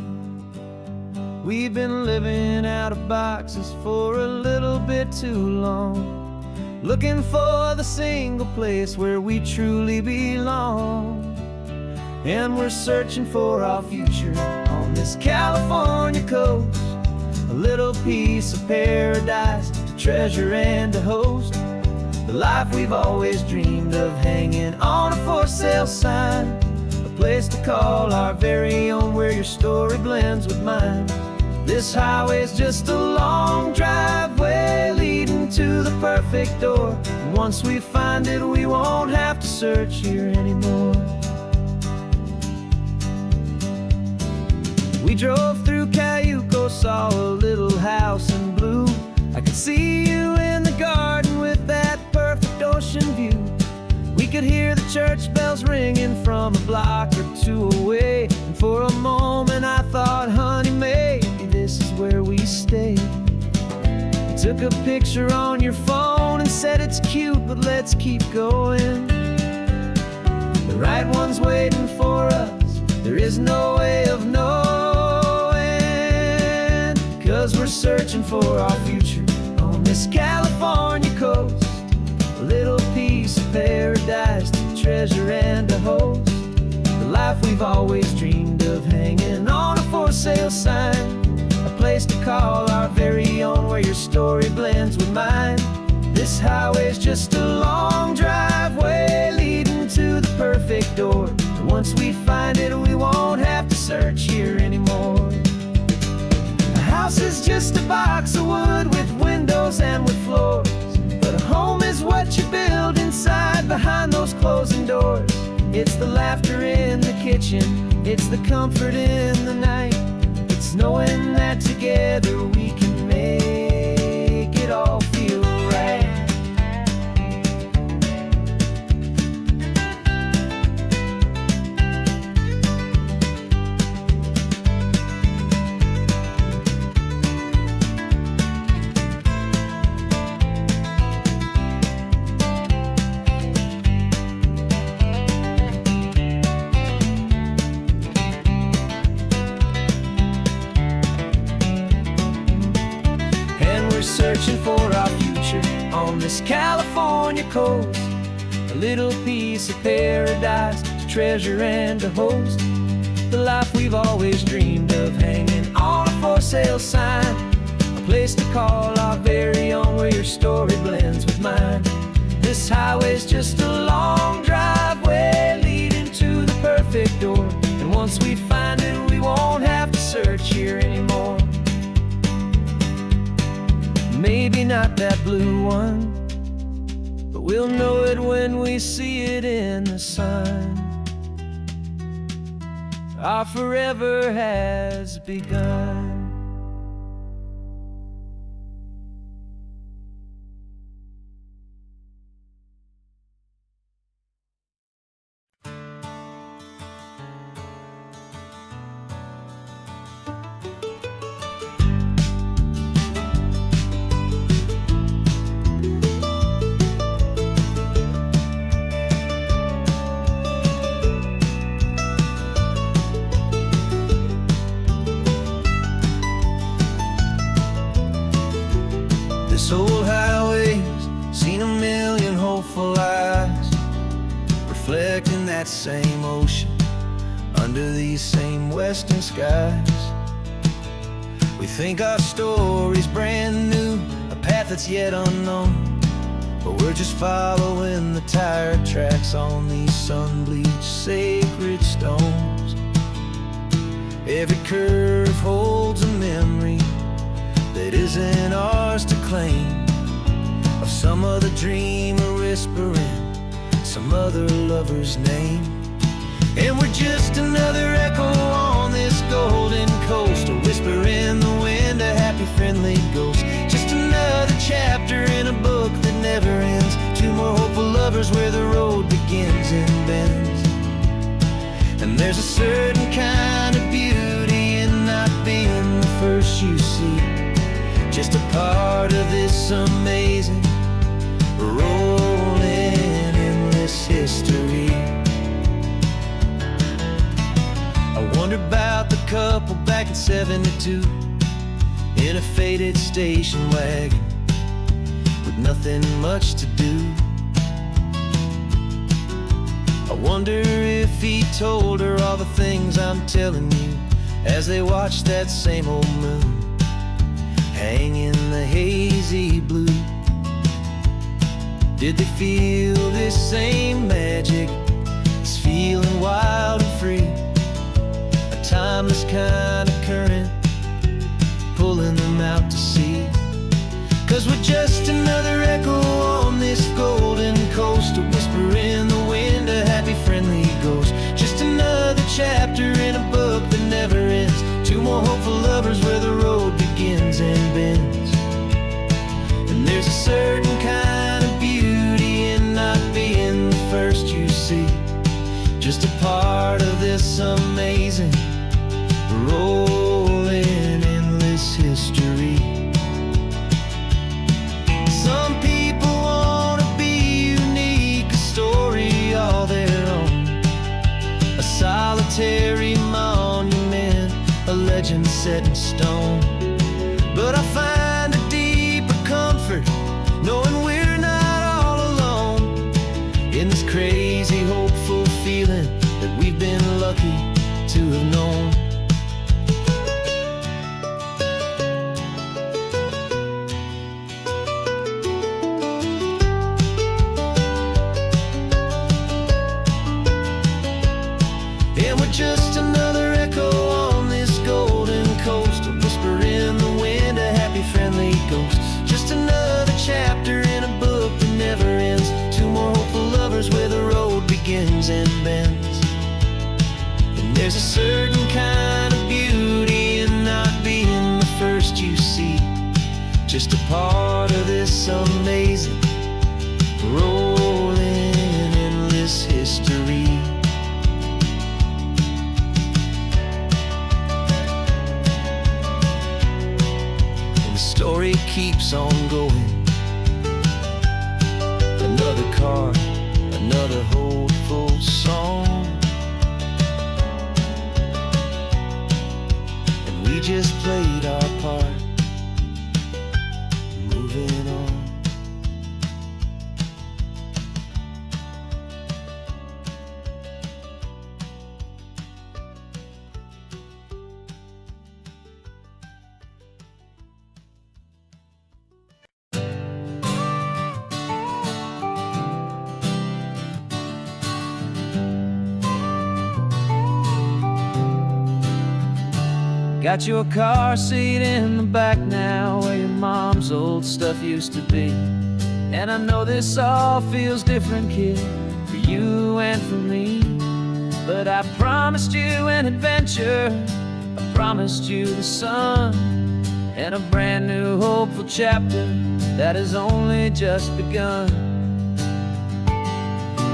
We've been living out of boxes for a little bit too long, looking for the single place where we truly belong. And we're searching for our future on this California coast, a little piece of paradise to treasure and to host, the life we've always dreamed of, hanging on a for sale sign, a place to call our very own where your story blends with mine. This highway's just a long driveway leading to the perfect door. And once we find it, we won't have to search here anymore. We drove through Cayuco, saw a little house in blue. I could see you in the garden with that perfect ocean view. We could hear the church bells ringing from a block or two away. And for a moment I thought, honey, maybe this is where we stay. You took a picture on your phone and said it's cute, but let's keep going. The right one's waiting for us, there is no way of knowing. 'cause we're searching for our future on this California coast. A little piece of paradise to treasure and to host. The life we've always dreamed of, hanging on a for sale sign. A place to call our very own, where your story blends with mine. This highway's just a long driveway leading to the perfect door. And once we find it, we won't have to search here anymore. A house is just a box of wood with windows and with floors. But a home is what you build inside behind those closing doors. It's the laughter in the kitchen, it's the comfort in the night. It's knowing that together we can make it all feel right. Searching for our future on this California coast. A little piece of paradise to treasure and to host. The life we've always dreamed of, hanging on a for sale sign. A place to call our very own, where your story blends with mine. This highway's just a long driveway leading to the perfect door. And once we find it, we won't have to search here anymore. Maybe not that blue one, but we'll know it when we see it in the sun. Our forever has begun. This old highway's seen a million hopeful eyes, reflecting that same ocean under these same western skies. We think our story's brand new, a path that's yet unknown, but we're just following the tire tracks on these sun-bleached sacred stones. Every curve holds a memory that isn't ours to claim, of some other dreamer whispering some other lover's name. And we're just another echo on this golden coast, a whisper in the wind, a happy friendly ghost. Just another chapter in a book that never ends. Two more hopeful lovers where the road begins and bends. And there's a certain kind of beauty in not being the first you see, just a part of this amazing rolling endless history. I wonder about the couple back in '72 in a faded station wagon with nothing much to do. I wonder if he told her all the things I'm telling you as they watched that same old moon hang in the hazy blue. Did they feel this same magic, this feeling wild and free, a timeless kind of current pulling them out to sea? 'Cause we're just another echo on this golden coast, a whisper in the wind, a happy friendly ghost. Just another chapter in a book that never ends. Two more hopeful lovers where the road begins and bends. And there's a certain kind of beauty in not being the first you see, just a part of this amazing rolling endless history. Some people want to be unique, a story all their own, a solitary monument, a legend set in stone. But I find a deeper comfort knowing we're not all alone in this crazy, hopeful feeling that we've been lucky to have known. And we're just another echo on this golden coast, a whisper in the wind, a happy, friendly ghost. Just another chapter in a book that never ends. Two more hopeful lovers where the road begins and bends. And there's a certain kind of beauty in not being the first you see, just a part of this amazing, rolling, endless history. The story keeps on going. Another card, another hopeful song, and we just played our part, moving on. Got your car seat in the back now, where your mom's old stuff used to be. And I know this all feels different, kid, for you and for me. But I promised you an adventure, I promised you the sun, and a brand new hopeful chapter that has only just begun.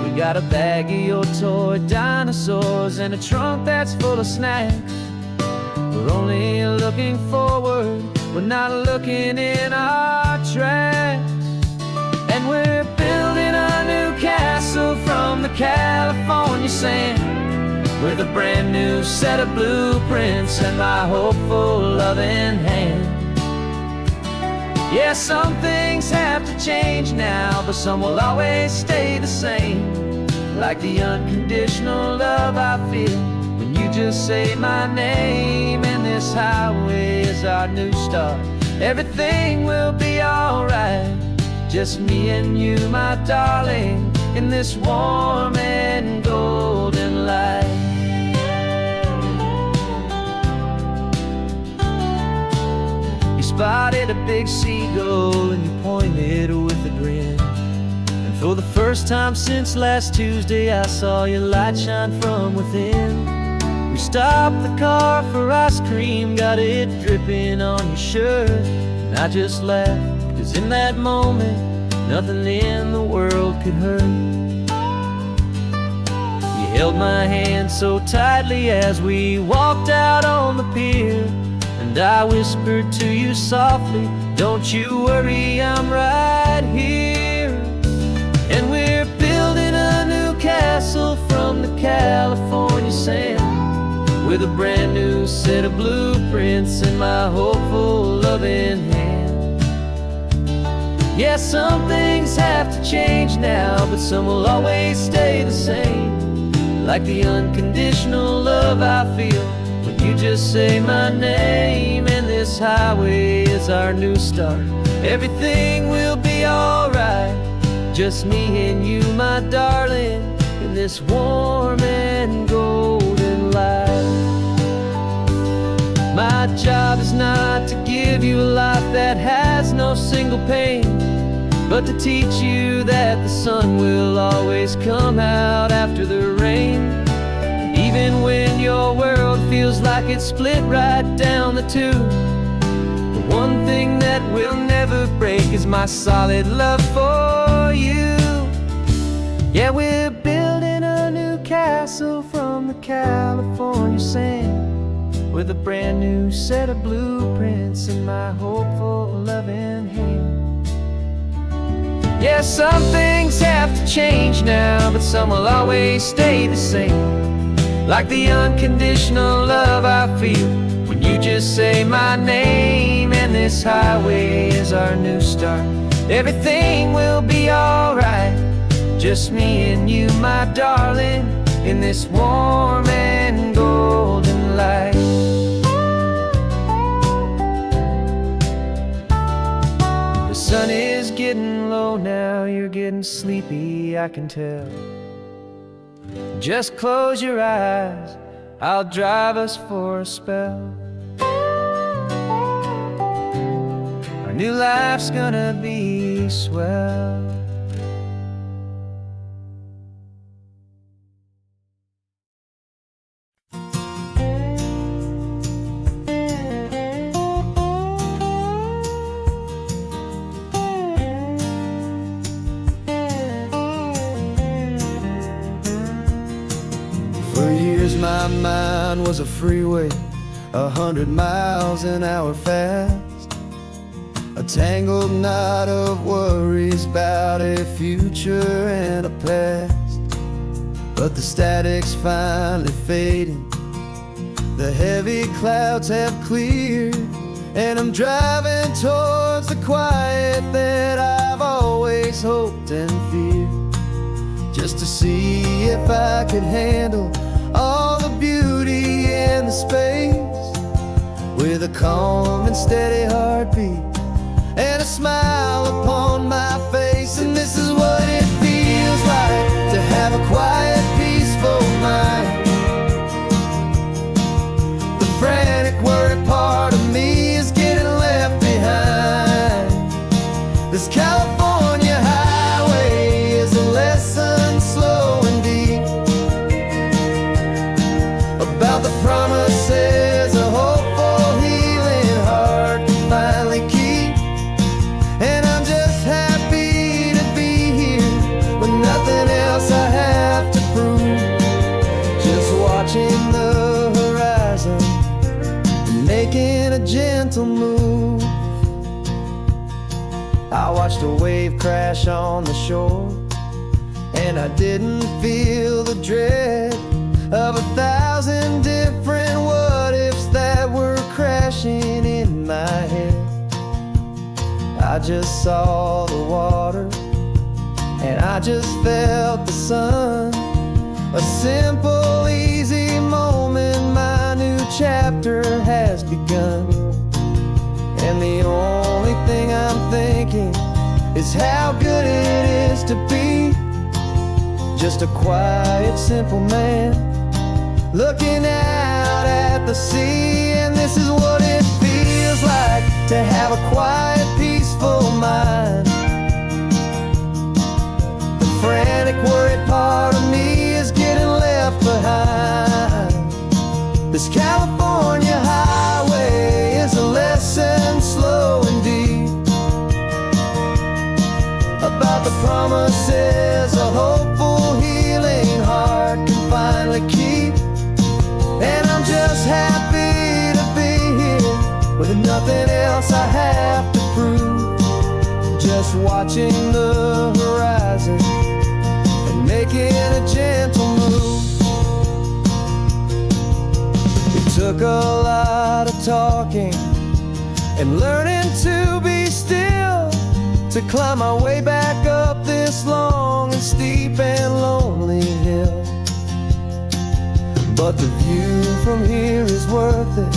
We got a bag of your toy dinosaurs and a trunk that's full of snacks. We're only looking forward, we're not looking in our tracks. And we're building a new castle from the California sand, with a brand new set of blueprints and my hopeful loving hand. Yeah, some things have to change now, but some will always stay the same, like the unconditional love I feel when you just say my name. And this highway is our new start, everything will be alright. Just me and you, my darling, in this warm and golden light. You spotted a big seagull and you pointed with a grin. And for the first time since last Tuesday, I saw your light shine from within. We stopped the car for ice cream, got it dripping on your shirt. And I just laughed, 'cause in that moment, nothing in the world could hurt. You held my hand so tightly as we walked out on the pier, and I whispered to you softly, don't you worry, I'm right here. And we're building a new castle from the California sand, with a brand new set of blueprints in my hopeful loving hand. Yeah, some things have to change now, but some will always stay the same, like the unconditional love I feel when you just say my name. And this highway is our new start, everything will be alright. Just me and you, my darling, in this warm and golden light. My job is not to give you a life that has no single pain, but to teach you that the sun will always come out after the rain. Even when your world feels like it's split right down the two, the one thing that will never break is my solid love for you. Yeah, we're building a new castle from the California sand, with a brand new set of blueprints in my hopeful loving hand. Yeah, some things have to change now, but some will always stay the same, like the unconditional love I feel when you just say my name. And this this highway is our new start. Everything will be alright. Just me and you, my darling, in this warm and golden light. The sun is getting low now, you're getting sleepy, I can tell. Just close your eyes, I'll drive us for a spell. Our new life's gonna be swell. For years my mind was a freeway, 100 miles an hour fast, a tangled knot of worries about a future and a past. But the static's finally fading, the heavy clouds have cleared, and I'm driving towards the quiet that I've always hoped and feared, just to see if I could handle all the beauty and the space, with a calm and steady heartbeat and a smile upon my face. And this is what it feels like to have a quiet, peaceful mind. The frantic, worried part of me is getting left behind. This California highway is a lesson slow and deep about the promises a hopeful, healing heart can finally keep. And I'm just happy to be here with nothing else I have to prove, just watching the horizon and making a gentle move. I watched a wave crash on the shore, and I didn't feel the dread of 1,000 different what-ifs that were crashing in my head. I just saw the water, and I just felt the sun. A simple, easy moment, my new chapter has begun. And the only thing I'm thinking is how good it is to be just a quiet, simple man looking out at the sea. And this is what it feels like to have a quiet, peaceful mind. The frantic, worried part of me is getting left behind. This California highway is a lesson slow and deep about the promises a hopeful, healing heart can finally keep. And I'm just happy to be here with nothing else I have to prove, just watching the horizon and making a gentle move. It took a lot of talking and learning to be still to climb my way back up this long and steep and lonely hill. But the view from here is worth it.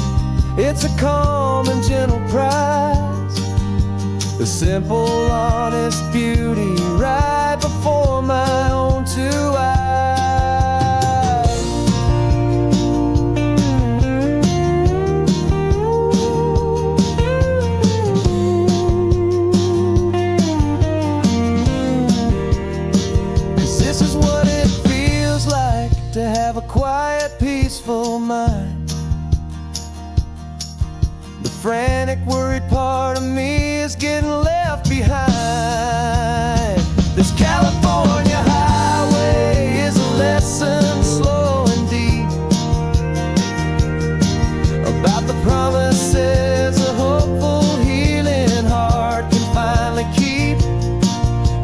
It's a calm and gentle prize, the simple, honest beauty right before my own two eyes. This is what it feels like to have a quiet, peaceful mind. The frantic, worried part of me is getting left behind. This California highway is a lesson slow and deep about the promises a hopeful, healing heart can finally keep.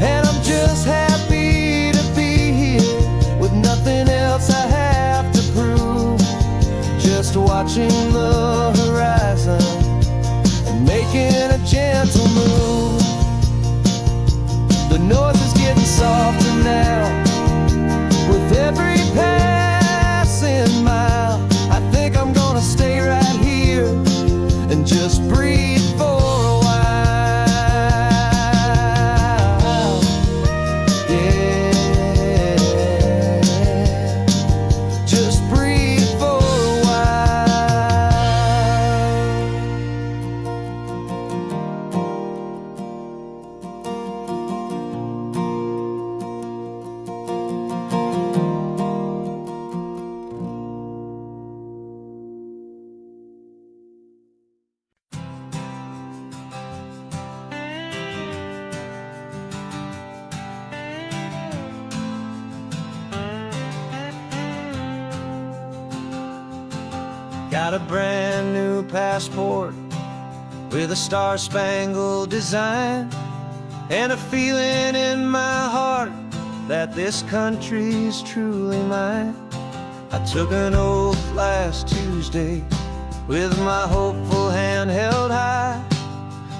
And I'm just happy to be here with nothing else I have to prove, just watching the horizon and making a gentle move. The noise is getting softer now with every passing mile. I think I'm gonna stay right here and just breathe for a while. Yeah, just breathe for a while. Got a brand new passport with a star-spangled design, and a feeling in my heart that this country's truly mine. I took an oath last Tuesday with my hopeful hand held high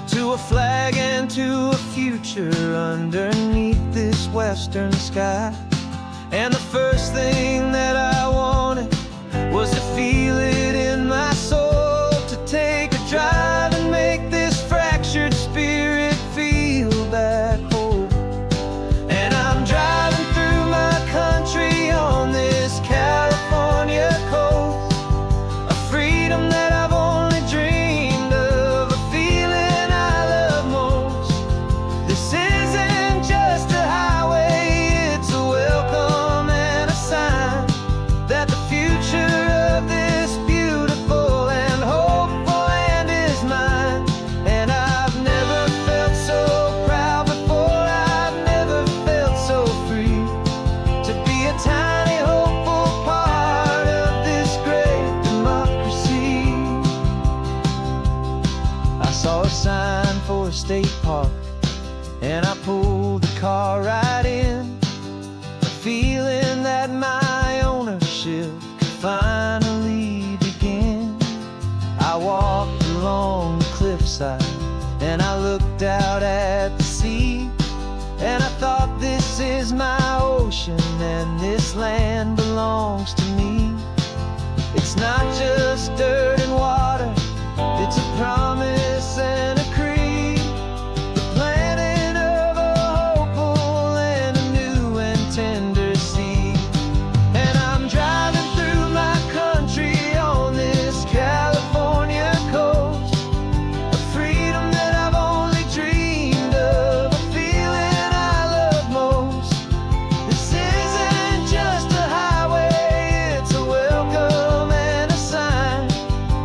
to a flag and to a future underneath this western sky. And the first thing that I wanted was to feel it in my soul, to take a drive and make this fractured spirit feel back home. And I'm driving through my country on this California coast, a freedom that I've only dreamed of, a feeling I love most. This isn't just a highway, it's a welcome and a sign that the future of this beautiful and hopeful land is mine. And I've never felt so proud before, I've never felt so free, to be a tiny hopeful part of this great democracy. I saw a sign for a state park, and I pulled the car right in, a feeling that my ownership could finally begin. I walked along the cliffside and I looked out at the sea, and I thought, this is my ocean and this land belongs to me. It's not just dirt and water, it's a promise and a creed, the planting of a hopeful and a new and tender seed. And I'm driving through my country on this California coast, a freedom that I've only dreamed of, a feeling I love most. This isn't just a highway, it's a welcome and a sign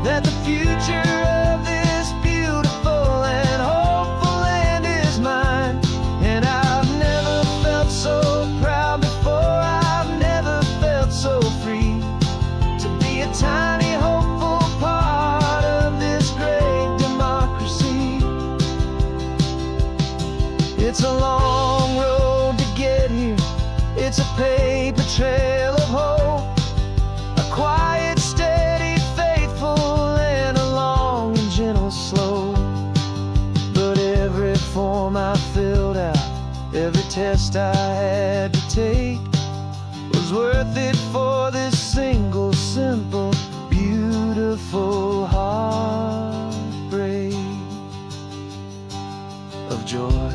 that the future of this beautiful and hopeful land is mine. And I've never felt so proud before, I've never felt so free, to be a tiny hopeful part of this great democracy. It's a long road to get here, it's a paper trail of hope, a quiet, steady, faithful, and a long and gentle slope. But every form I filled out, every test I had to take, was worth it for this single, simple, beautiful heartbreak of joy.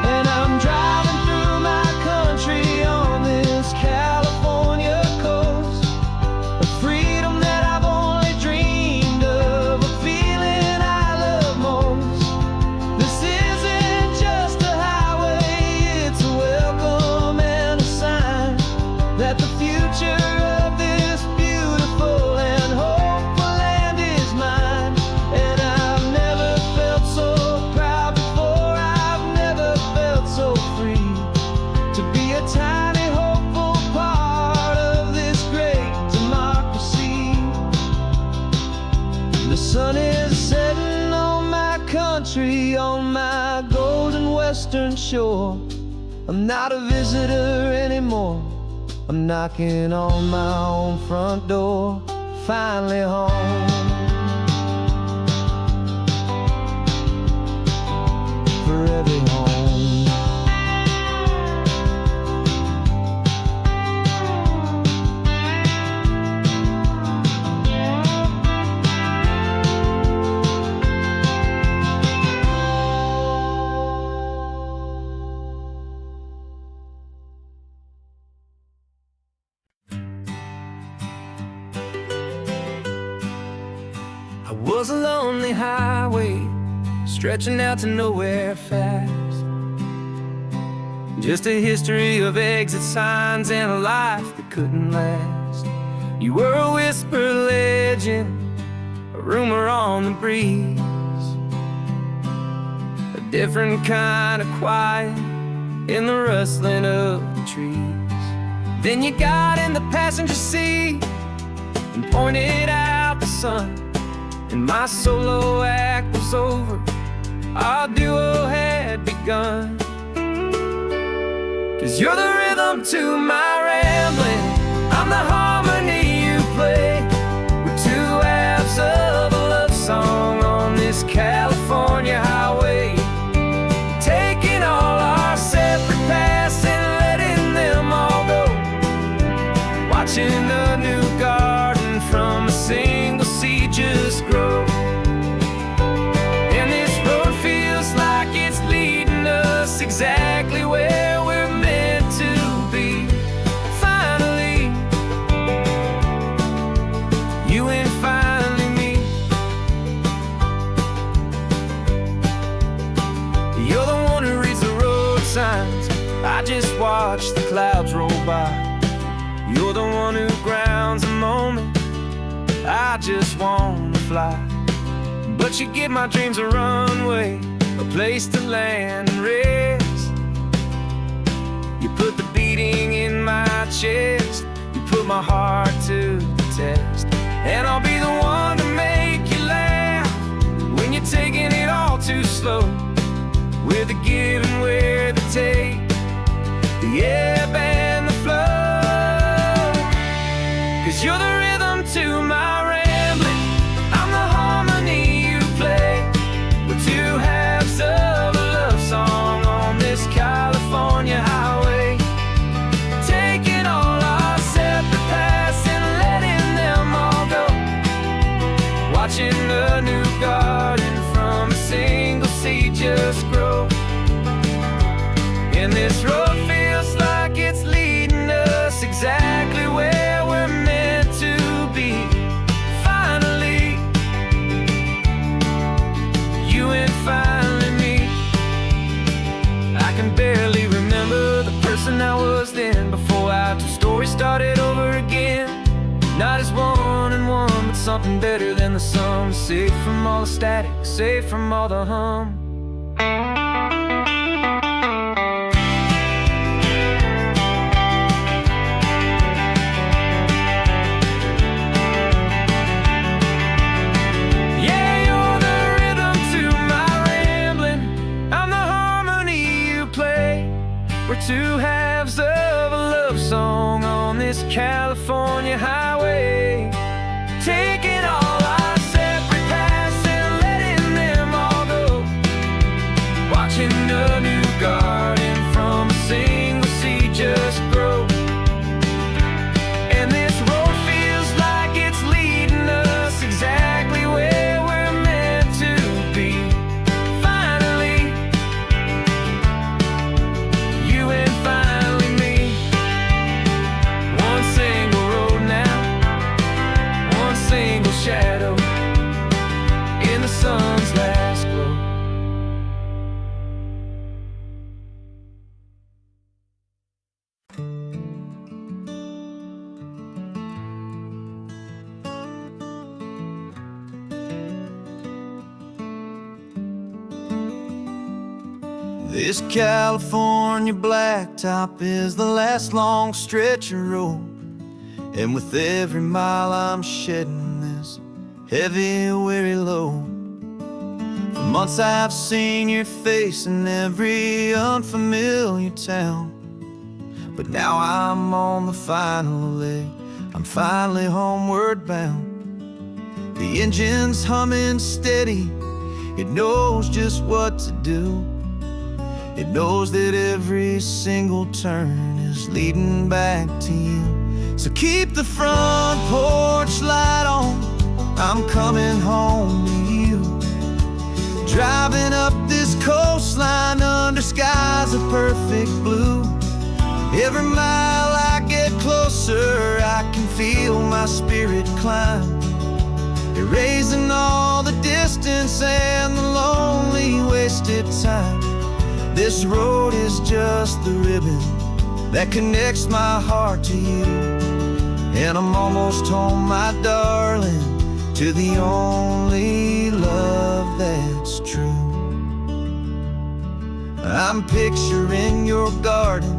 And I'm driving through my country on this California coast, a freedom that I've only dreamed of, a tree on my golden western shore. I'm not a visitor anymore. I'm knocking on my own front door, finally home. Forever home. I was a lonely highway, stretching out to nowhere fast. Just a history of exit signs and a life that couldn't last. You were a whisper legend, a rumor on the breeze, a different kind of quiet in the rustling of the trees. Then you got in the passenger seat and pointed out the sun, and my solo act was over, our duo had begun. 'Cause you're the rhythm to my rambling, I'm the harmony you play. We're two halves of a love song on this California highway, taking all our separate paths and letting them all go, watching a new garden from a single seed just grow. And this road feels like it's leading us exactly where we're meant to be. Finally, you and finally me. You're the one who reads the road signs, I just watch the clouds roll by. You're the one who grounds the moment, I just wanna fly. But you give my dreams a runway, a place to land and rest. You put the beating in my chest, you put my heart to the test. And I'll be the one to make you laugh when you're taking it all too slow. We're the give and we're the take, the ebb and the flow. 'Cause you're the rhythm to my rambling, I'm the harmony you play. We're two halves of a love song on this California highway, taking all our separate paths and letting them all go, watching a new garden from a single seed just grow. And this road feels like it's leading us exactly where we're meant to be. Finally, you and finally me. I can barely remember the person I was then, before our two stories started over again. Not as one and one, but something better than the sum. Safe from all the static, safe from all the hum. We're two halves of a love song on this California highway, taking all our separate paths and letting them all go, watching a new garden from a single seed just grow. And this road feels like it's leading us exactly where we're meant to be. Finally, you and finally me. One single road now, one single shadow in the sun's last glow. This California blacktop is the last long stretch of road, and with every mile I'm shedding this heavy, weary load. From months I've seen your face in every unfamiliar town, but now I'm on the final leg. I'm finally homeward bound. The engine's humming steady. It knows just what to do. It knows that every single turn is leading back to you. So keep the front porch light on. I'm coming home to you. Driving up this coastline under skies of perfect blue. Every mile I get closer, I can feel my spirit climb, erasing all the distance and the lonely wasted time. This road is just the ribbon that connects my heart to you. And I'm almost home, my darling, to the only love that's true. I'm picturing your garden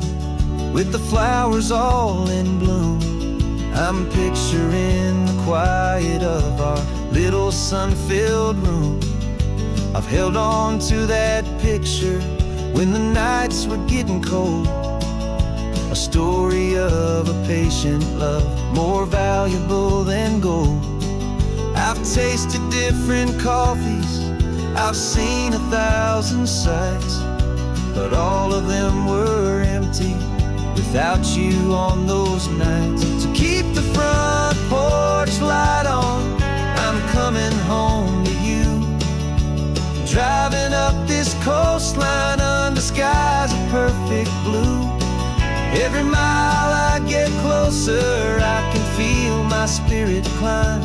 with the flowers all in bloom. I'm picturing the quiet of our little sun-filled room. I've held on to that picture when the nights were getting cold. A story of a patient love, more valuable than gold. I've tasted different coffees, I've seen 1,000 sights, but all of them were empty without you on those nights. So keep the front porch light on. I'm coming home to you. Driving up this coastline under skies of perfect blue. Every mile I get closer, I can feel my spirit climb,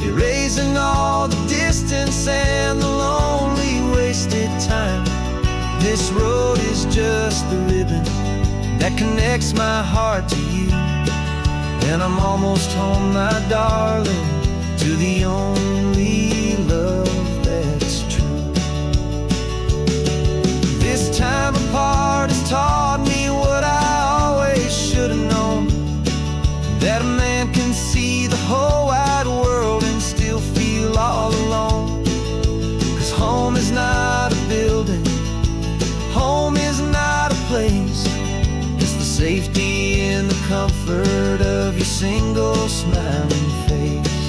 erasing all the distance and the lonely wasted time. This road is just the ribbon that connects my heart to you. And I'm almost home, my darling, to the only love that's true. This time apart has taught me what I always should have known, that a man can see the whole wide world and still feel all alone. 'Cause home is not a building, home is not a place. It's the safety and the comfort of your single smiling face.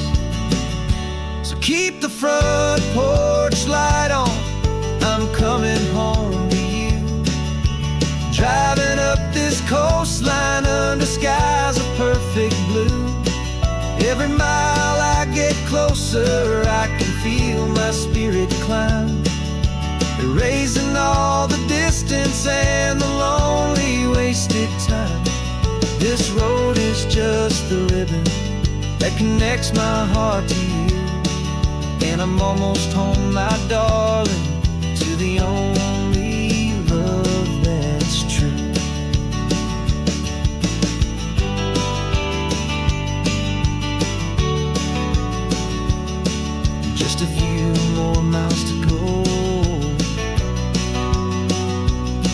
So keep the front porch light on. I'm coming home to you. Driving up this coastline under skies of perfect blue. Every mile I get closer, I can feel my spirit climb, erasing all the distance and the lonely wasted time. This road is just the ribbon that connects my heart to you. And I'm almost home, my darling, to the only love that's true. Just a few more miles to go.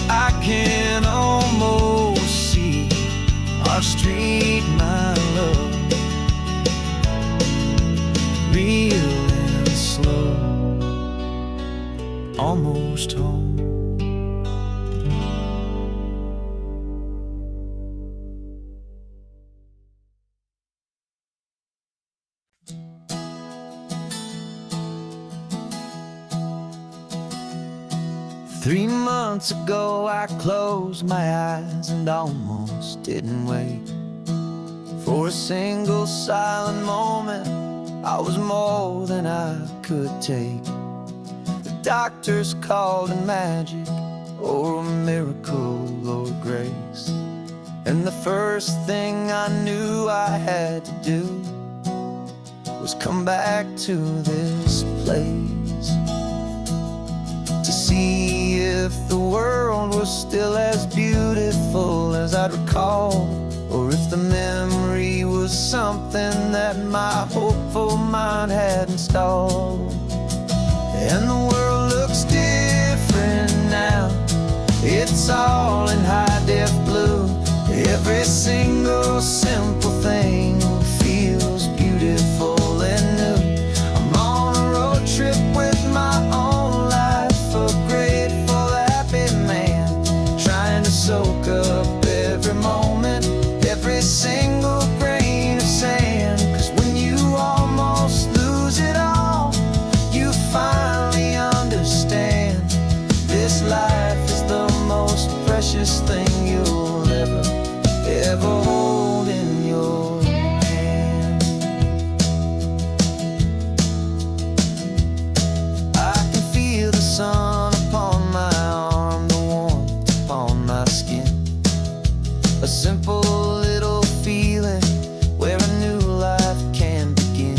I can almost see our street, my love, real and slow, almost home. Three months ago I closed my eyes and almost didn't wake. For a single silent moment, I was more than I could take. The doctors called it magic, or a miracle, or grace. And the first thing I knew I had to do was come back to this place, to see if the world was still as beautiful as I'd recall, or if the memory was something that my hopeful mind had installed. And the world looks different now, it's all in high-def blue. Every single simple thing feels beautiful and new. I'm on a road trip with my own This life is the most precious thing you'll ever hold in your hand. I can feel the sun upon my arm, the warmth upon my skin. A simple little feeling where a new life can begin.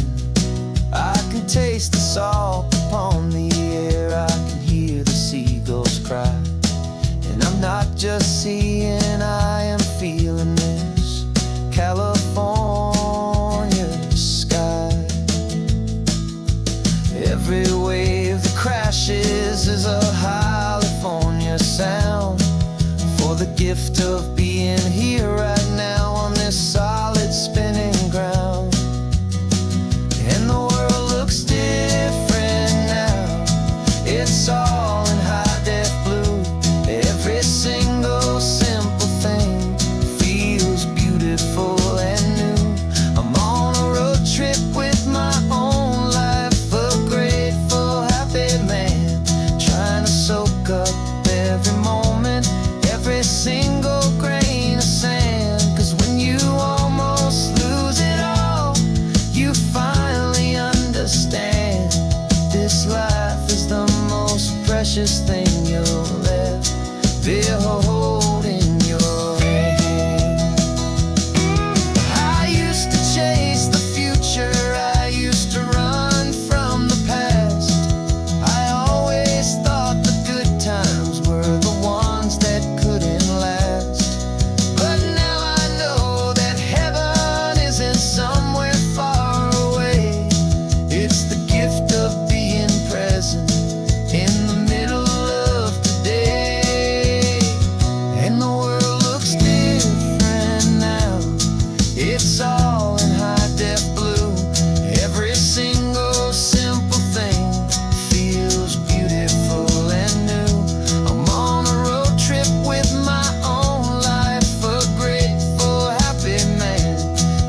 I can taste the salt upon the air, I can hear the seagulls cry. And I'm not just seeing, I am feeling this California sky. Every wave that crashes is a California sound, for the gift of being here right now on this solid spinning ground. And the world looks different now, it's all in high-def blue. Every single simple thing feels beautiful and new. I'm on a road trip with my own life, a grateful, happy man, trying to soak up every moment, every single grain of sand. 'Cause when you almost lose it all, you finally understand. This life is the most precious thing you'll ever hold in your hand. I used to chase the future, I used to run from the past. I always thought the good times were the ones that couldn't last. But now I know that heaven isn't somewhere far away. It's the gift of being present in the middle of today. And the world looks different now, it's all in high-def blue. Every single simple thing feels beautiful and new. I'm on a road trip with my own life, a grateful, happy man,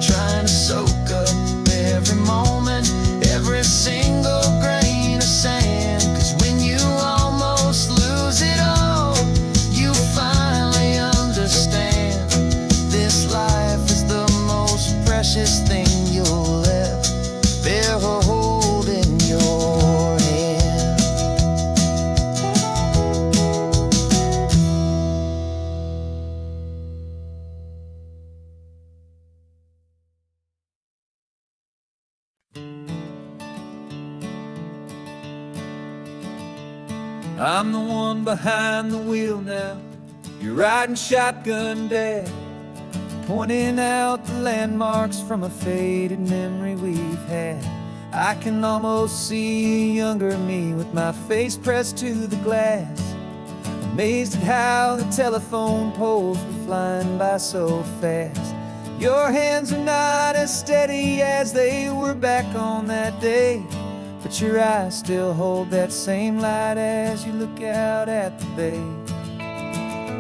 trying to soak up every moment, every single grain of sand. 'Cause when you almost lose it all, you finally understand. This life is the most precious thing you'll ever hold in your hand. I'm the one behind the wheel now, you're riding shotgun, Dad, pointing out the landmarks from a faded memory we've had. I can almost see a younger me with my face pressed to the glass, amazed at how the telephone poles were flying by so fast. Your hands are not as steady as they were back on that day, but your eyes still hold that same light as you look out at the bay.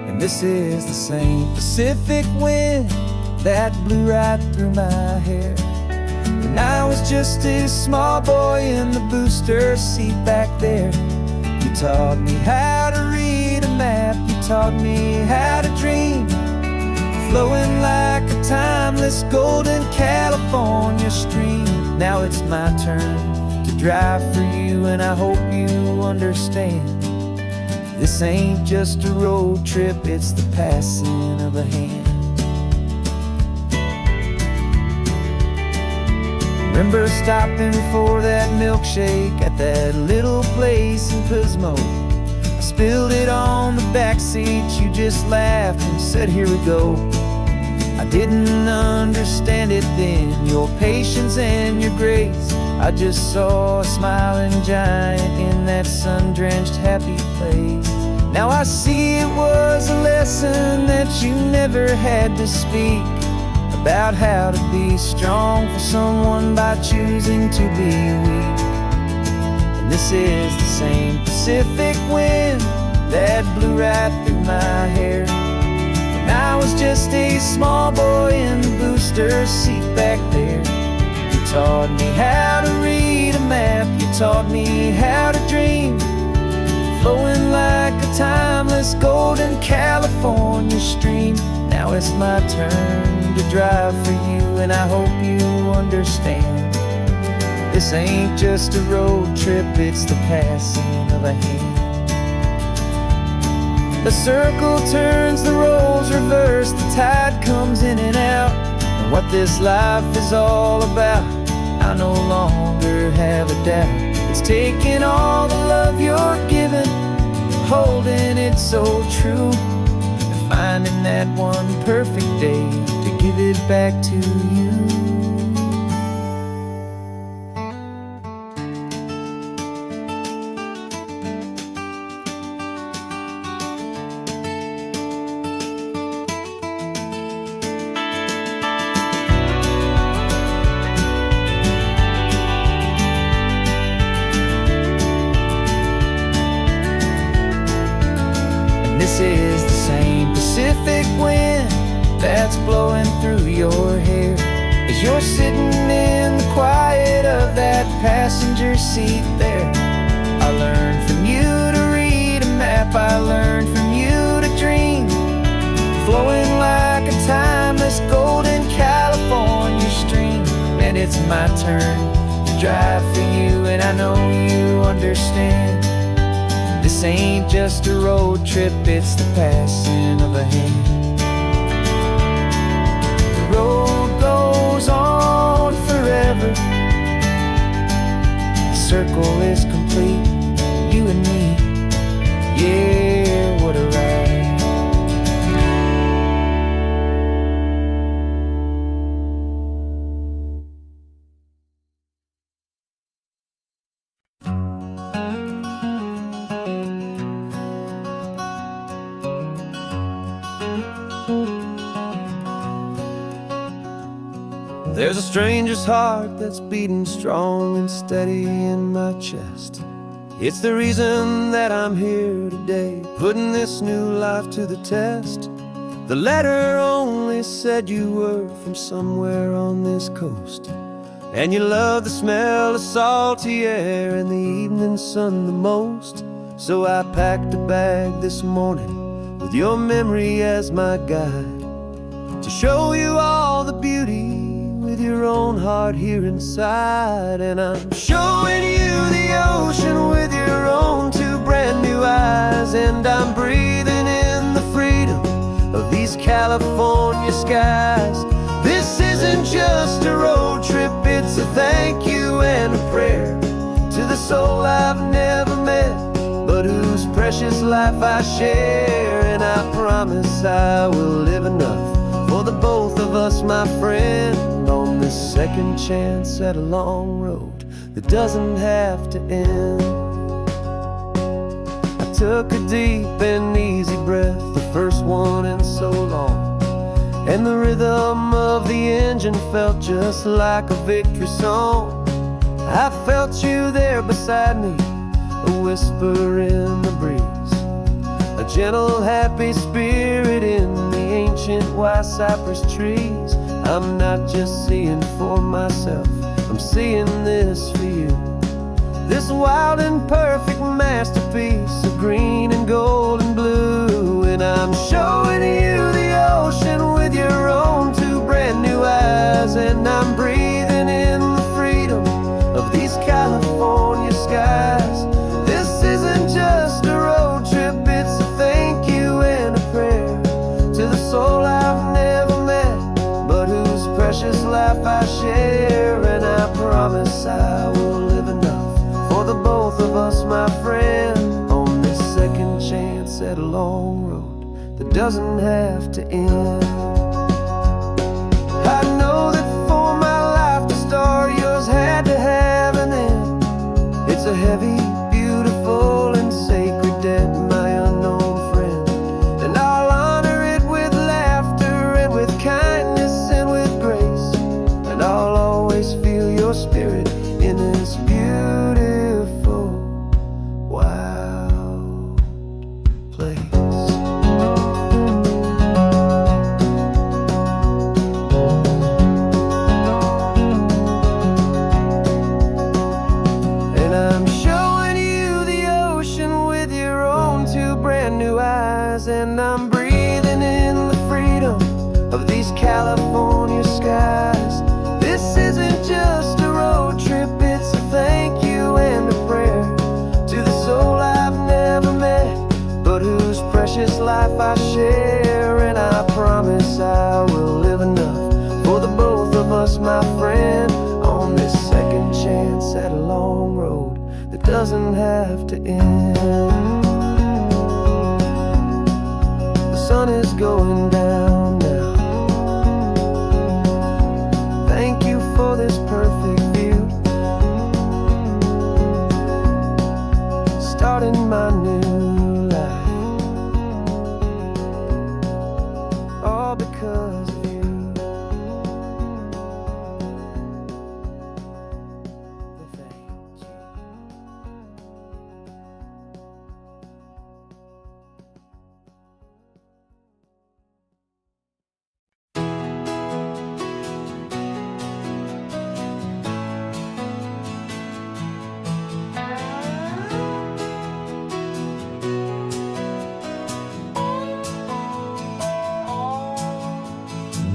And this is the same Pacific wind that blew right through my hair when I was just a small boy in the booster seat back there. You taught me how to read a map, you taught me how to dream, flowing like a timeless golden California stream. Now it's my turn to drive for you, and I hope you understand. This ain't just a road trip, it's the passing of a hand. Remember stopping for that milkshake at that little place in Pismo? I spilled it on the back seat, you just laughed and said, "Here we go." I didn't understand it then, your patience and your grace. I just saw a smiling giant in that sun-drenched happy place. Now I see it was a lesson that you never had to speak, about how to be strong for someone by choosing to be weak. And this is the same Pacific wind that blew right through my hair when I was just a small boy in the booster seat back there. You taught me how to read a map, you taught me how to dream, flowing like a a timeless golden California stream. Now it's my turn to drive for you, and I hope you understand. This ain't just a road trip, it's the passing of a hand. The circle turns, the roles reverse, the tide comes in and out. And what this life is all about, I no longer have a doubt. It's taking all the love you're given, holding it so true, and finding that one perfect day to give it back to you. This is the same Pacific wind that's blowing through your hair as you're sitting in the quiet of that passenger seat there. I learned from you to read a map, I learned from you to dream, flowing like a timeless golden California stream. And it's my turn to drive for you, and I know you understand. This ain't just a road trip, it's the passing of a hand. The road goes on forever, the circle is complete, you and me, yeah, what a ride. There's a stranger's heart that's beating strong and steady in my chest. It's the reason that I'm here today, putting this new life to the test. The letter only said you were from somewhere on this coast, and you love the smell of salty air and the evening sun the most. So I packed a bag this morning with your memory as my guide, to show you all the beauty with your own heart here inside. And I'm showing you the ocean with your own two brand new eyes, and I'm breathing in the freedom of these California skies. This isn't just a road trip, it's a thank you and a prayer to the soul I've never met, but whose precious life I share. And I promise I will live enough for the both of us, my friend, on this second chance at a long road that doesn't have to end. I took a deep and easy breath, the first one in so long, and the rhythm of the engine felt just like a victory song. I felt you there beside me, a whisper in the breeze, a gentle happy spirit in the ancient white cypress trees. I'm not just seeing for myself, I'm seeing this for you, this wild and perfect masterpiece of green and gold and blue. And I'm showing you the ocean with your own two brand new eyes, and I'm breathing in the freedom of these California skies. This isn't just a road trip, it's a thank you and a prayer to the soul I've never met, but whose precious life I share. And I promise I will live enough for the both of us, my friend, on this second chance at a long road that doesn't have to end. I know that for my life to start, yours had to have an end. It's a heavy, beautiful, and sacred debt, my unknown friend, and I'll honor it with laughter and with kindness and with grace, and I'll always feel your spirit in this beautiful, wild place. and I'm breathing in the freedom of these California skies. This isn't just a road trip, it's a thank you and a prayer to the soul I've never met, but whose precious life I share. And I promise I will live enough for the both of us, my friend, on this second chance at a long road that doesn't have to end. The sun is going down now. Thank you for this perfect view, starting my new life, all because of you. Thank you.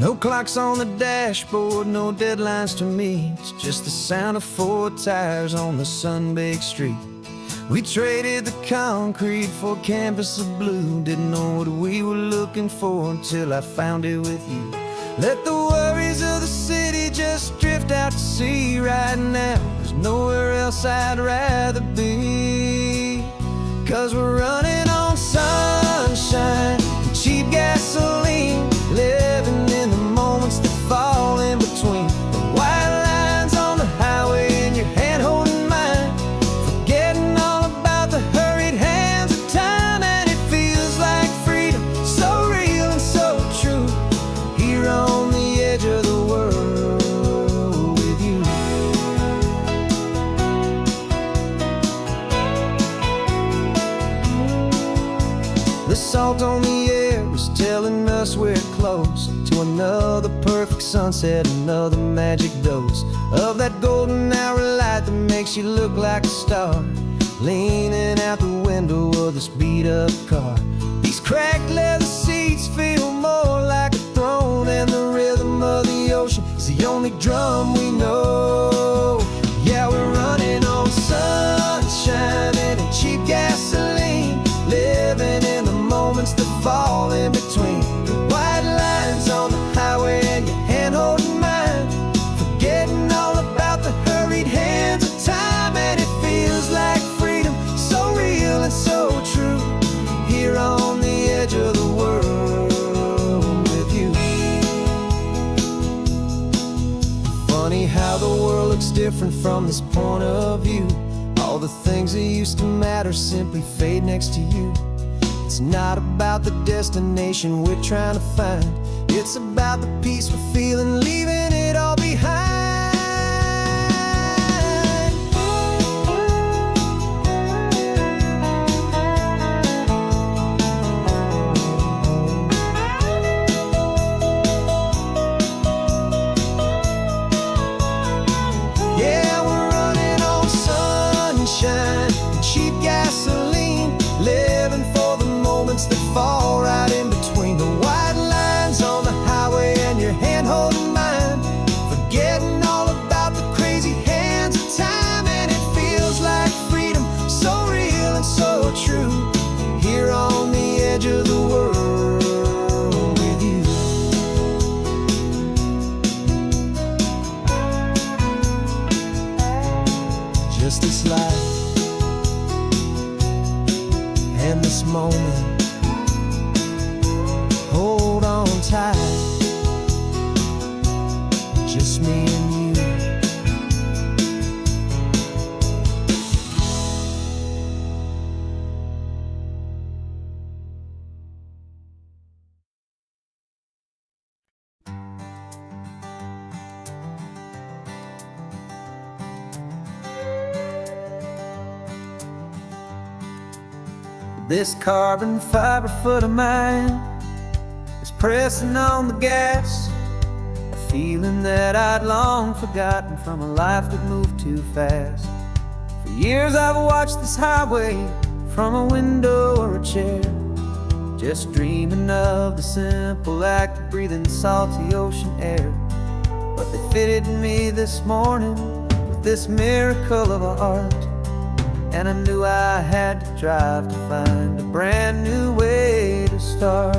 No clocks on the dashboard, no deadlines to meet. It's just the sound of 4 tires on the sun-baked street. We traded the concrete for a canvas of blue. Didn't know what we were looking for until I found it with you. Let the worries of the city just drift out to sea right now. There's nowhere else I'd rather be, 'cause we're running on sunshine and cheap gasoline, living in the moments that fall in between the white lines on the highway and your hand holding mine, forgetting all about the hurried hands of time. And it feels like freedom, so real and so true, here on the edge of the world with you. The salt on the air is telling us we're close to another perfect sunset, another magic dose of that golden hour light that makes you look like a star, leaning out the window of this beat-up car. These cracked leather seats feel more like a throne, and the rhythm of the ocean is the only drum we know. Yeah, we're running on sunshine and cheap gasoline, living in the moments that fall in between the white lines on the highway and your hand holding mine, forgetting all about the hurried hands of time. And it feels like freedom, so real and so true, here on the edge of the world with you. Funny how the world looks different from this point of view. All the things that used to matter simply fade next to you. It's not about the destination we're trying to find, it's about the peace we're feeling, leaving it all behind. Yeah, we're running on sunshine and cheap gasoline, living for the moments that fall right in between the white lines on the highway and your hand holding mine, forgetting all about the crazy hands of time. And it feels like freedom, so real and so true, here on the edge of the world with you. Just this life and this moment, hold on tight, just me and you. This carbon fiber foot of mine is pressing on the gas, a feeling that I'd long forgotten from a life that moved too fast. For years I've watched this highway from a window or a chair, just dreaming of the simple act of breathing salty ocean air. But they fitted me this morning with this miracle of art, and I knew I had to drive to find a brand new way to start.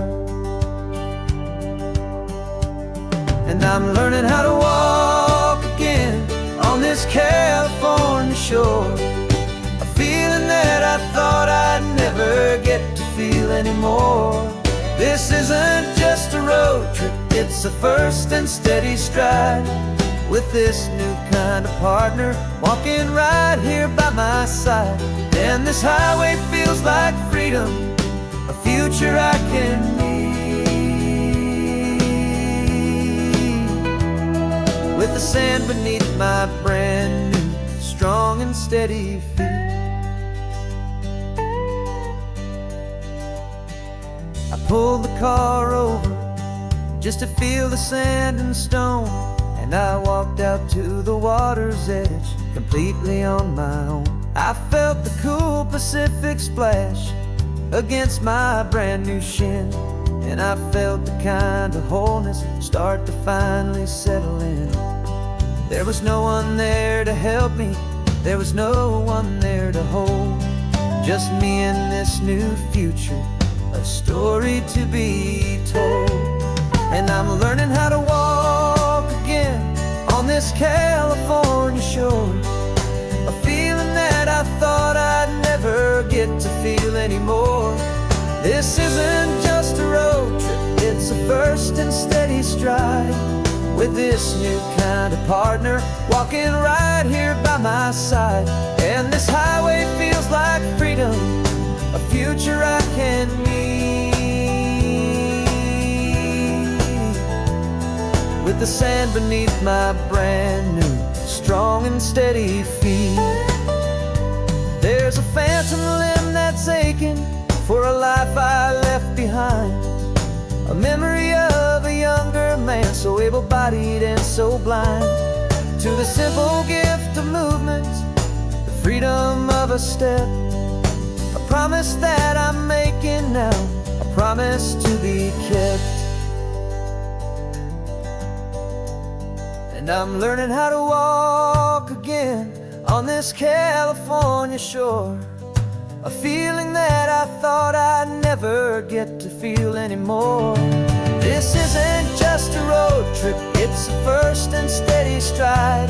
And I'm learning how to walk again on this California shore, a feeling that I thought I'd never get to feel anymore. This isn't just a road trip, it's a first and steady stride, with this new kind of partner walking right here by my side. And this highway feels like freedom, a future I can need, with the sand beneath my brand new strong and steady feet. I pulled the car over just to feel the sand and stone, and I walked out to the water's edge completely on my own. I felt the cool Pacific splash against my brand new shin, and I felt the kind of wholeness start to finally settle in. There was no one there to help me, there was no one there to hold, just me and this new future, a story to be told. And I'm learning how to walk again on this California shore, a feeling that I thought I'd never get to feel anymore. This isn't just a road trip, it's a first and steady stride, with this new kind of partner walking right here by my side. And this highway feels like freedom, a future I can need, with the sand beneath my brand new strong and steady feet. There's a phantom limb that's aching for a life I left behind, a memory of a younger man so able-bodied and so blind, to the simple gift of movement, the freedom of a step, a promise that I'm making now, a promise to be kept. And I'm learning how to walk again on this California shore, a feeling that I thought I'd never get to feel anymore. This isn't just a road trip, it's a first and steady stride,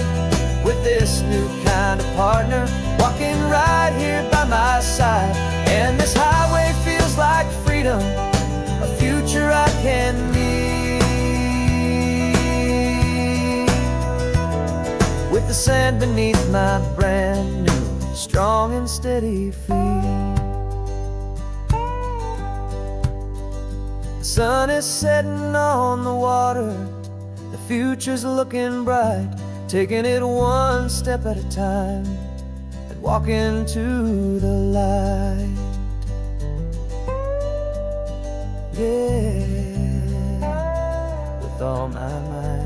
with this new kind of partner walking right here by my side. And this highway feels like freedom, a future I can need, with the sand beneath my brand new strong and steady feet. The sun is setting on the water, the future's looking bright, taking it one step at a time and walking to the light. Yeah, with all my might.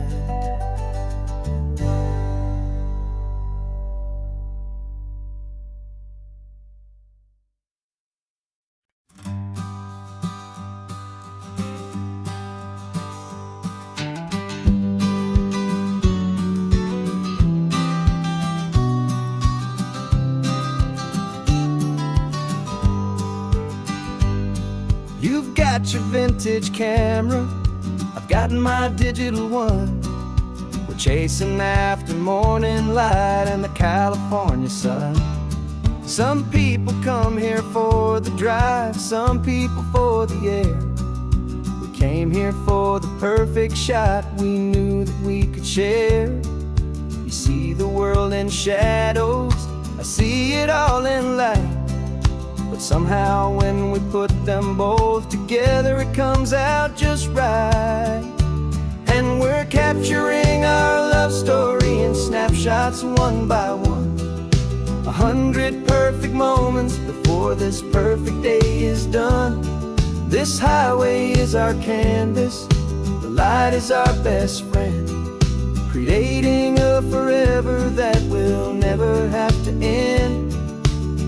You've got your vintage camera, I've got my digital one. We're chasing after morning light and the California sun. Some people come here for the drive, some people for the air. We came here for the perfect shot we knew that we could share. You see the world in shadows, I see it all in light. But somehow when we put them both together, it comes out just right. And we're capturing our love story in snapshots one by one, 100 perfect moments before this perfect day is done. This highway is our canvas, the light is our best friend, creating a forever that will never have to end.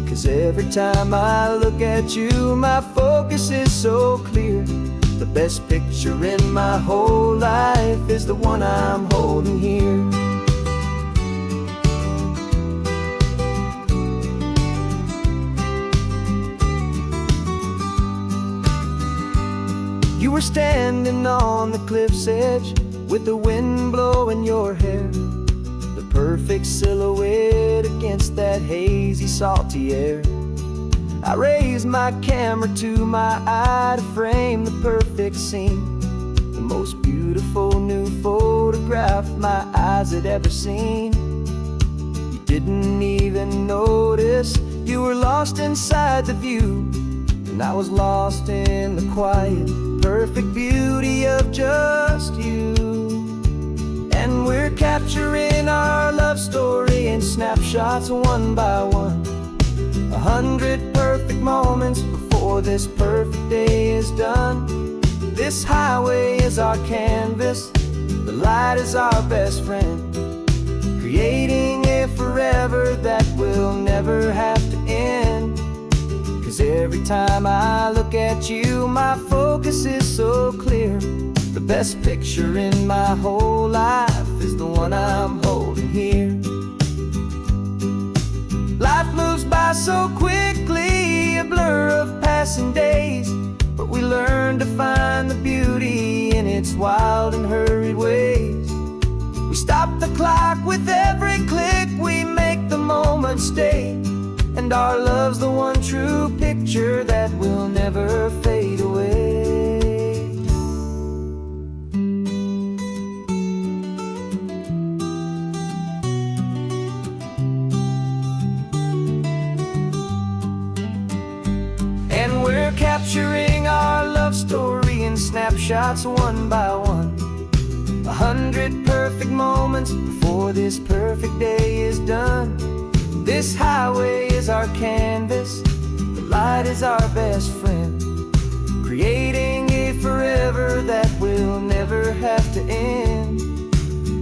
'Cause every time I look at you, my focus is so clear. The best picture in my whole life is the one I'm holding here. You were standing on the cliff's edge with the wind blowing your hair, the perfect silhouette against that hazy, salty air. I raised my camera to my eye to frame the perfect scene, the most beautiful new photograph my eyes had ever seen. You didn't even notice you were lost inside the view, and I was lost in the quiet, perfect beauty of just you. And we're capturing our love story in snapshots one by one, 100 perfect moments before this perfect day is done. This highway is our canvas, the light is our best friend, creating a forever that will never have to end. 'Cause every time I look at you, my focus is so clear. The best picture in my whole life is the one I'm holding here. Life moves by so quickly, a blur of passing days, but we learn to find the beauty in its wild and hurried ways. We stop the clock with every click, we make the moment stay, and our love's the one true picture that will never fade away. And we're capturing our love story in snapshots one by one, 100 perfect moments before this perfect day is done. This highway is our canvas, the light is our best friend, creating a forever that will never have to end.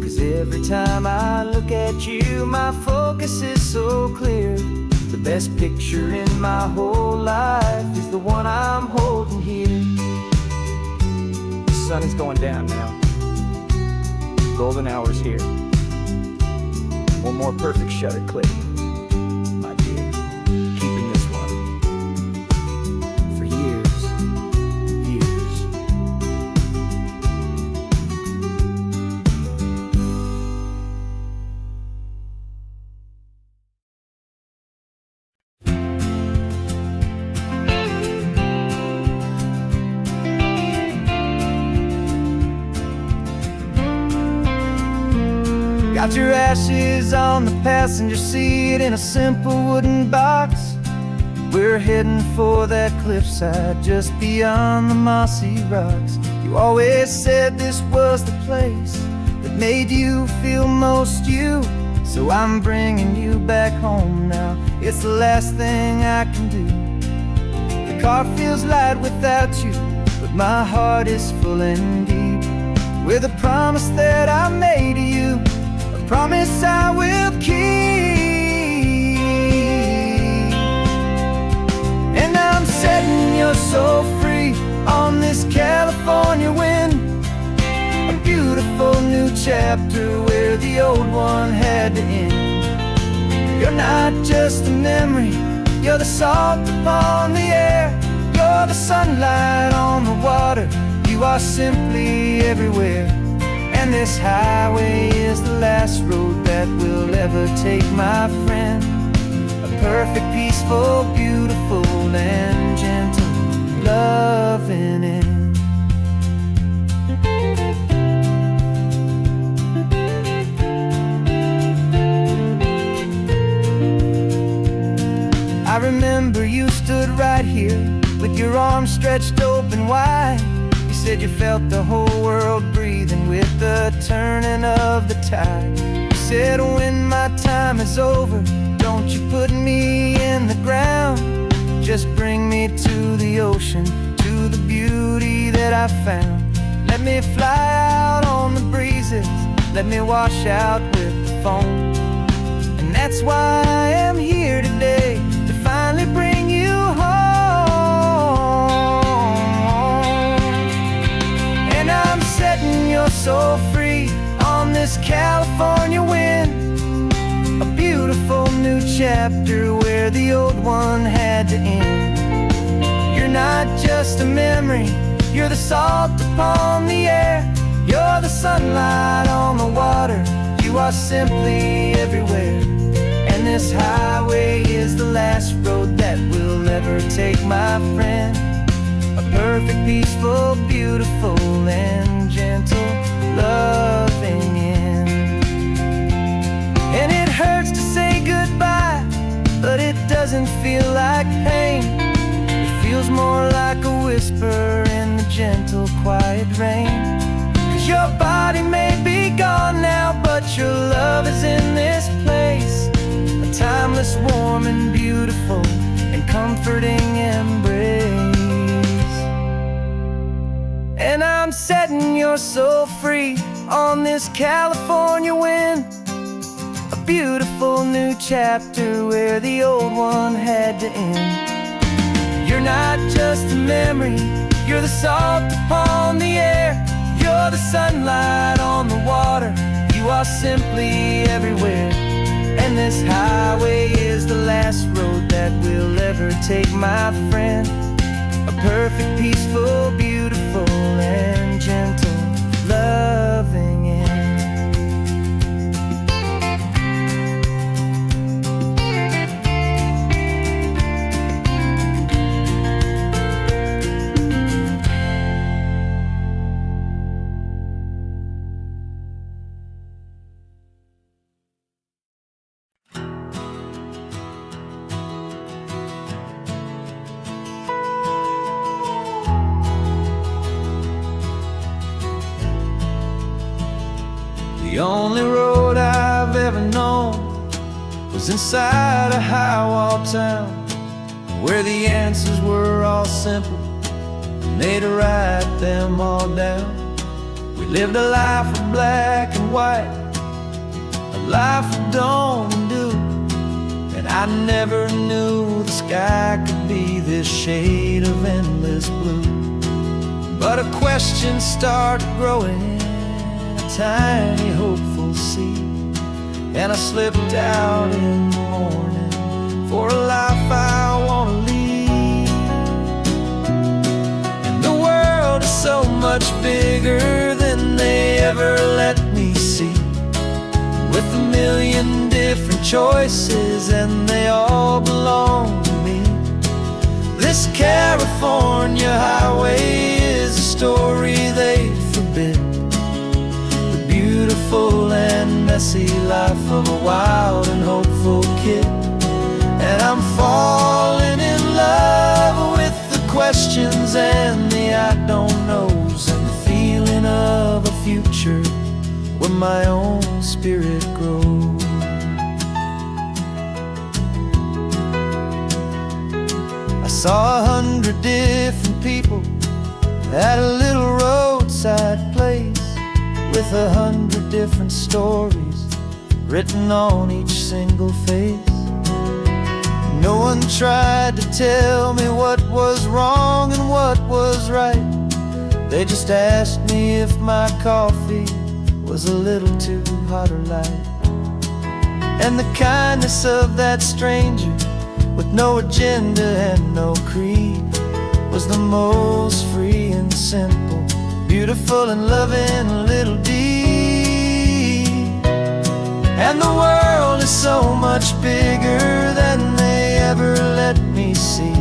'Cause every time I look at you, my focus is so clear. The best picture in my whole life is the one I'm holding here. The sun is going down now. Golden hour's here. One more perfect shutter click, my dear. Keeping this one for years, years. Got your ashes on the passenger seat in a simple wooden box. We're heading for that cliffside just beyond the mossy rocks. You always said this was the place that made you feel most you, so I'm bringing you back home now. It's the last thing I can do. The car feels light without you, but my heart is full and deep with a promise that I made to you, a promise I will keep. And I'm setting your soul free on this California wind, a beautiful new chapter where the old one had to end. You're not just a memory, you're the salt upon the air, you're the sunlight on the water, you are simply everywhere. And this highway is the last road that we'll ever take, my friend. A perfect, peaceful, beautiful, and gentle loving end. I remember you stood right here with your arms stretched open wide. You said you felt the whole world breathing with the turning of the tide. You said when my time is over, don't you put me in the ground, just bring me to the ocean, to the beauty that I found. Let me fly out on the breezes, let me wash out with the foam. And that's why I am here today, to finally bring you home. this California wind, a beautiful new chapter where the old one had to end. You're not just a memory, you're the salt upon the air, you're the sunlight on the water, you are simply everywhere. And this highway is the last road that we'll ever take, my friend. A perfect, peaceful, beautiful, and gentle, loving end. And it hurts to say goodbye, but it doesn't feel like pain. It feels more like a whisper in the gentle, quiet rain. 'Cause your body may be gone now, but your love is in this place. A timeless, warm, and beautiful, and comforting embrace. And I'm setting your soul free on this California wind, a beautiful new chapter where the old one had to end. You're not just a memory, you're the salt upon the air, you're the sunlight on the water, you are simply everywhere. And this highway is the last road that we'll ever take, my friend. A perfect, peaceful, beautiful, and gentle, loving end. The only road I've ever known was inside a high-wall town, where the answers were all simple, and they'd write them all down. We lived a life of black and white, a life of dawn and dew, and I never knew the sky could be this shade of endless blue. But a question started growing, tiny hopeful seed, and I slipped out in the morning for a life I want to lead. And the world is so much bigger than they ever let me see, with a million different choices and they all belong to me. This California highway is a story they forbid, beautiful and messy life of a wild and hopeful kid. And I'm falling in love with the questions and the I don't knows, and the feeling of a future where my own spirit grows. I saw 100 different people at a little roadside place, with 100 different stories written on each single face. No one tried to tell me what was wrong and what was right. They just asked me if my coffee was a little too hot or light. And the kindness of that stranger, with no agenda and no creed, was the most free and simple, beautiful and loving little deed. And the world is so much bigger than they ever let me see,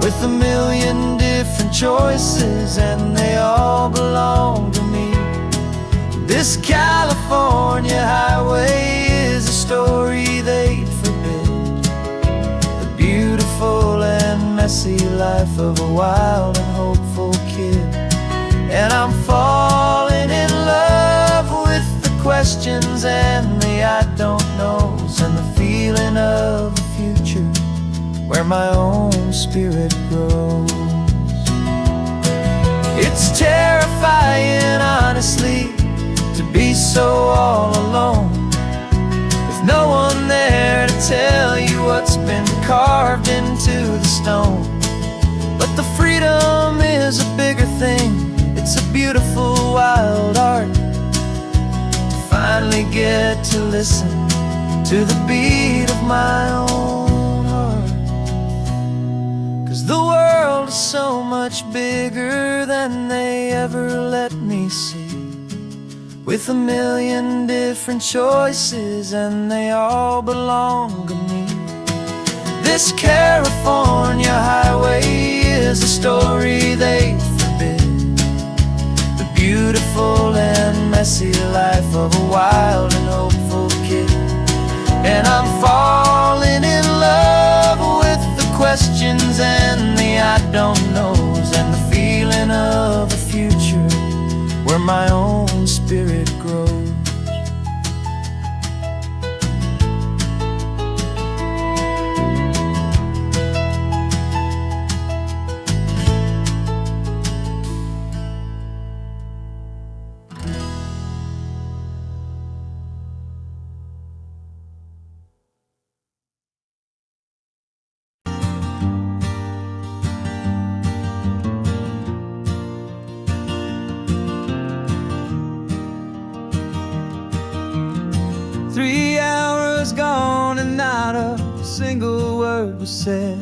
with a million different choices and they all belong to me. This California highway is a story they'd forbid, the beautiful and messy life of a wild and hopeful kid. And I'm falling in love with the questions and the I don't knows, and the feeling of a future where my own spirit grows. It's terrifying, honestly, to be so all alone, with no one there to tell you what's been carved into the stone. But the freedom is a bigger thing, it's a beautiful wild art, get to listen to the beat of my own heart. 'Cause the world is so much bigger than they ever let me see, with a million different choices and they all belong to me. This California highway is a story they forbid, the beautiful and messy life of a wild and hopeful kid. And I'm falling in love with the questions and the I don't knows, and the feeling of a future where my own spirit grows. Three hours gone and not a single word was said.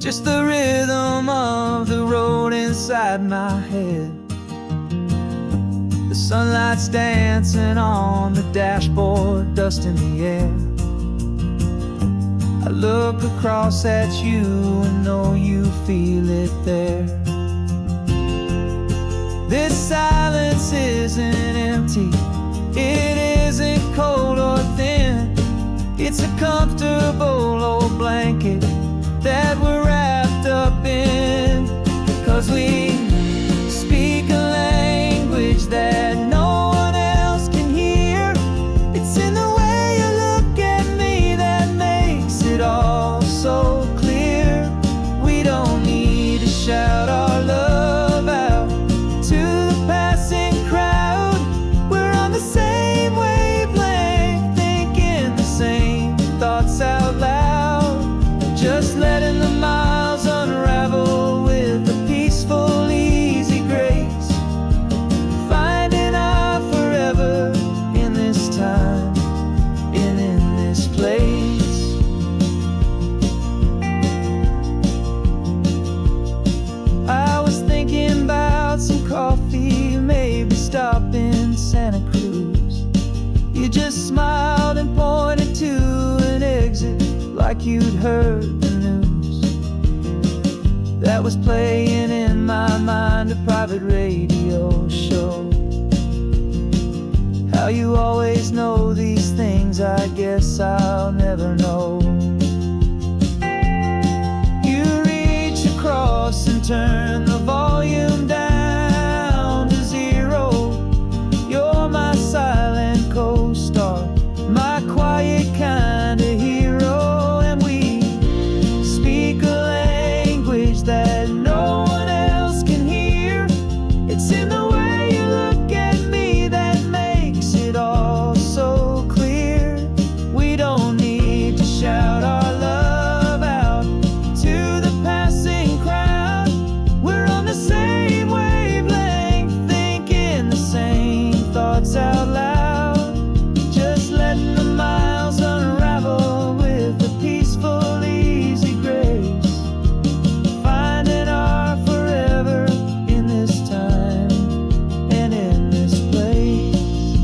Just the rhythm of the road inside my head. The sunlight's dancing on the dashboard, dust in the air. I look across at you and know you feel it there. This silence isn't empty, it isn't cold or thin. It's a comfortable old blanket that we're wrapped up in. 'Cause we speak a language that no one else can hear. It's in the way you look at me that makes it all so clear. We don't need to shout our love out to the passing crowd. We're on the same wavelength, thinking the same thoughts out loud. Just letting the miles unravel with a peaceful, easy grace. Finding our forever in this time and in this place. I was thinking about some coffee, maybe stop in Santa Cruz. You just smiled and pointed to an exit like you'd heard the news. That was playing in my mind, a private radio show. How you always know these things, I guess I'll never know. You reach across and turn the volume down to zero. You're my silent co-star, my quiet kind of hero. And we speak a language that no one else can hear. It's in the way you look at me that makes it all so clear. We don't need to shout our love out to the passing crowd. We're on the same wavelength, thinking the same thoughts out loud. Just letting the miles unravel with a peaceful, easy grace. Finding our forever in this time and in this place.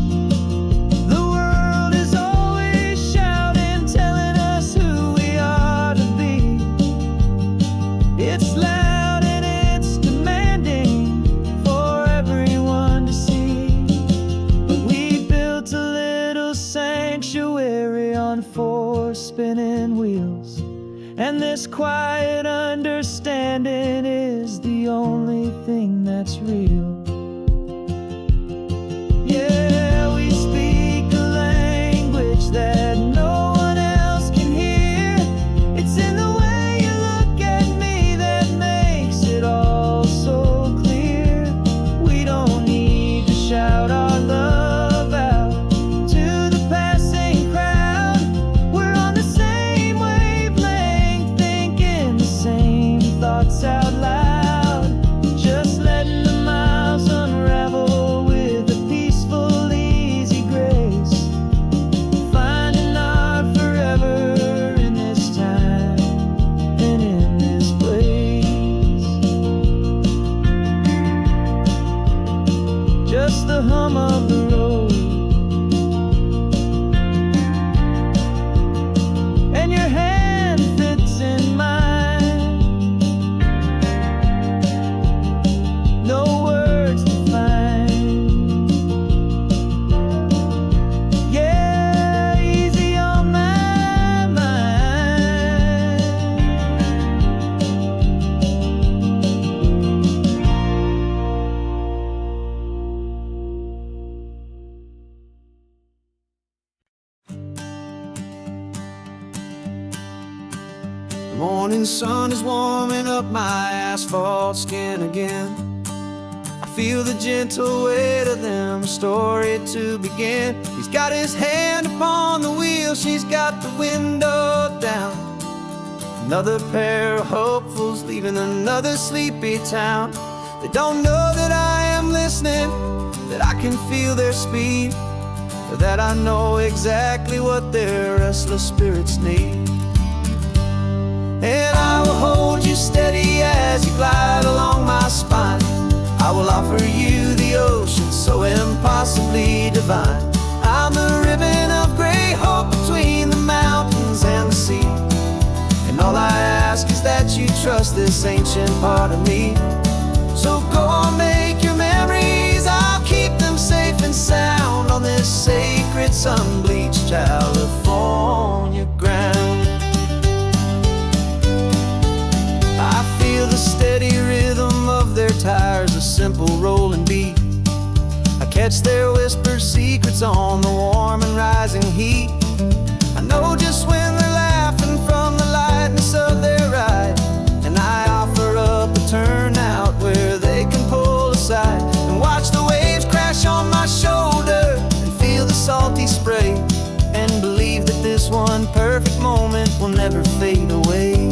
The world is always shouting, telling us who we are to be. It's loud and it's demanding for everyone to see. But we built a little sanctuary on four spinning wheels, and this quiet understanding is the only thing that's real. Yeah, we speak a language that no one else can hear. It's in the way you look at me that makes it all so clear. We don't need to shout our love out to the passing crowd. We're on the same wavelength, thinking the same thoughts out loud. Just letting the miles the sun is warming up my asphalt skin again. I feel the gentle weight of them, a story to begin. He's got his hand upon the wheel, she's got the window down. Another pair of hopefuls leaving another sleepy town. They don't know that I am listening, that I can feel their speed, or that I know exactly what their restless spirits need. And I will hold you steady as you glide along my spine. I will offer you the ocean so impossibly divine. I'm the ribbon of gray hope between the mountains and the sea. And all I ask is that you trust this ancient part of me. So go on, make your memories, I'll keep them safe and sound on this sacred sun-bleached California ground. I feel the steady rhythm of their tires, a simple rolling beat. I catch their whispered secrets on the warm and rising heat. I know just when they're laughing from the lightness of their ride, and I offer up a turnout where they can pull aside and watch the waves crash on my shoulder and feel the salty spray, and believe that this one perfect moment will never fade away.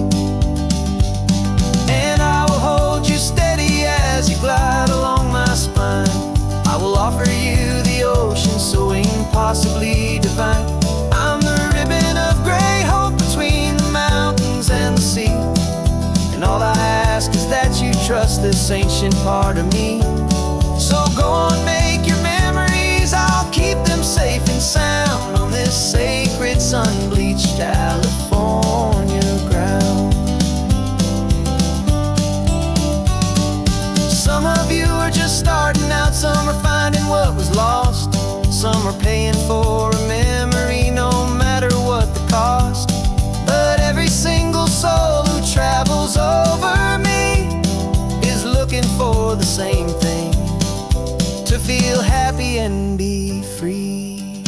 And I will hold you steady as you glide along my spine. I will offer you the ocean so impossibly divine. I'm the ribbon of gray hope between the mountains and the sea. And all I ask is that you trust this ancient part of me. So go on, make your memories, I'll keep them safe and sound on this sacred sun-bleached California ground. Some of you are just starting out, some are finding what was lost, some are paying for a memory no matter what the cost. But every single soul who travels over me is looking for the same thing, to feel happy and be free.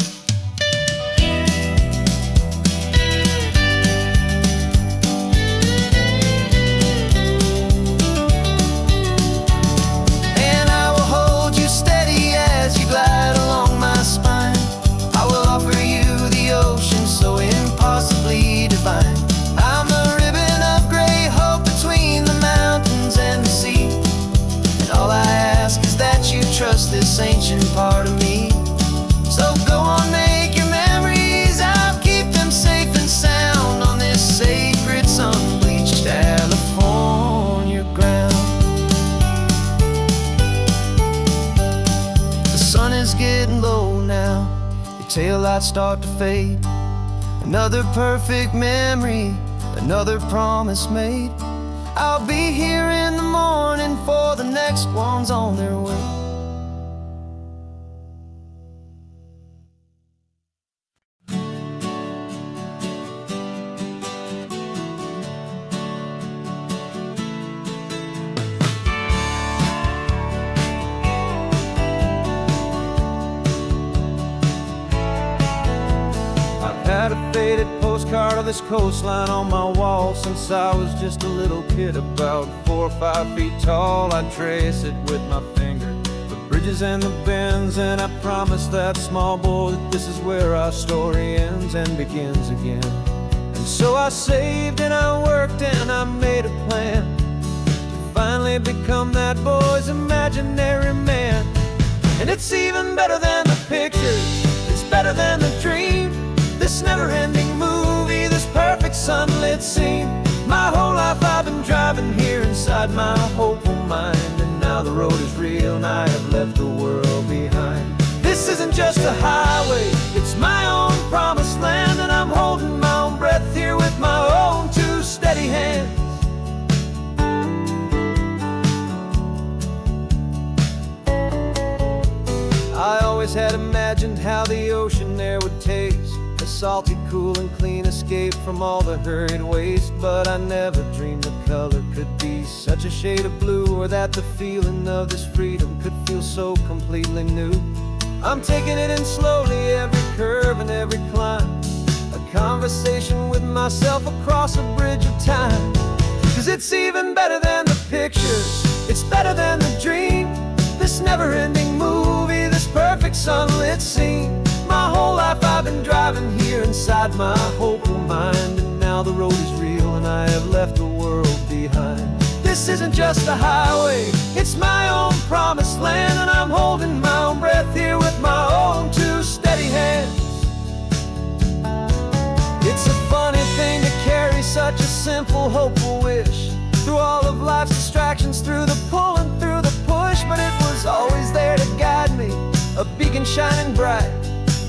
And I will hold you steady as you glide along my spine. I will offer you the ocean so impossibly divine. I'm the ribbon of gray hope between the mountains and the sea. And all I ask is that you trust this ancient part of me. So go on, make your memories, I'll keep them safe and sound on this sacred sun-bleached California ground. The sun is getting low now, your taillights start to fade. Another perfect memory, another promise made. I'll be here in the morning for the next ones on their way. Had a faded postcard of this coastline on my wall since I was just a little kid, about 4 or 5 feet tall. I trace it with my finger, the bridges and the bends, and I promised that small boy that this is where our story ends and begins again. And so I saved and I worked and I made a plan to finally become that boy's imaginary man. And it's even better than the pictures, it's better than the dream, this never-ending movie, this perfect sunlit scene. My whole life I've been driving here inside my hopeful mind, and now the road is real and I have left the world behind. This isn't just a highway, it's my own promised land, and I'm holding my own breath here with my own two steady hands. I always had imagined how the ocean there would taste, a salty, cool and clean escape from all the hurried waste. But I never dreamed the color could be such a shade of blue, or that the feeling of this freedom could feel so completely new. I'm taking it in slowly, every curve and every climb, a conversation with myself across a bridge of time. 'Cause it's even better than the pictures, it's better than the dream. This never-ending movie, this perfect sunlit scene. My whole life I've been driving here inside my hopeful mind, and now the road is real and I have left the world behind. This isn't just a highway, it's my own promised land, and I'm holding my own breath here with my own two steady hands. It's a funny thing to carry such a simple, hopeful wish through all of life's distractions, through the pull and through the push. But it was always there to guide me, a beacon shining bright,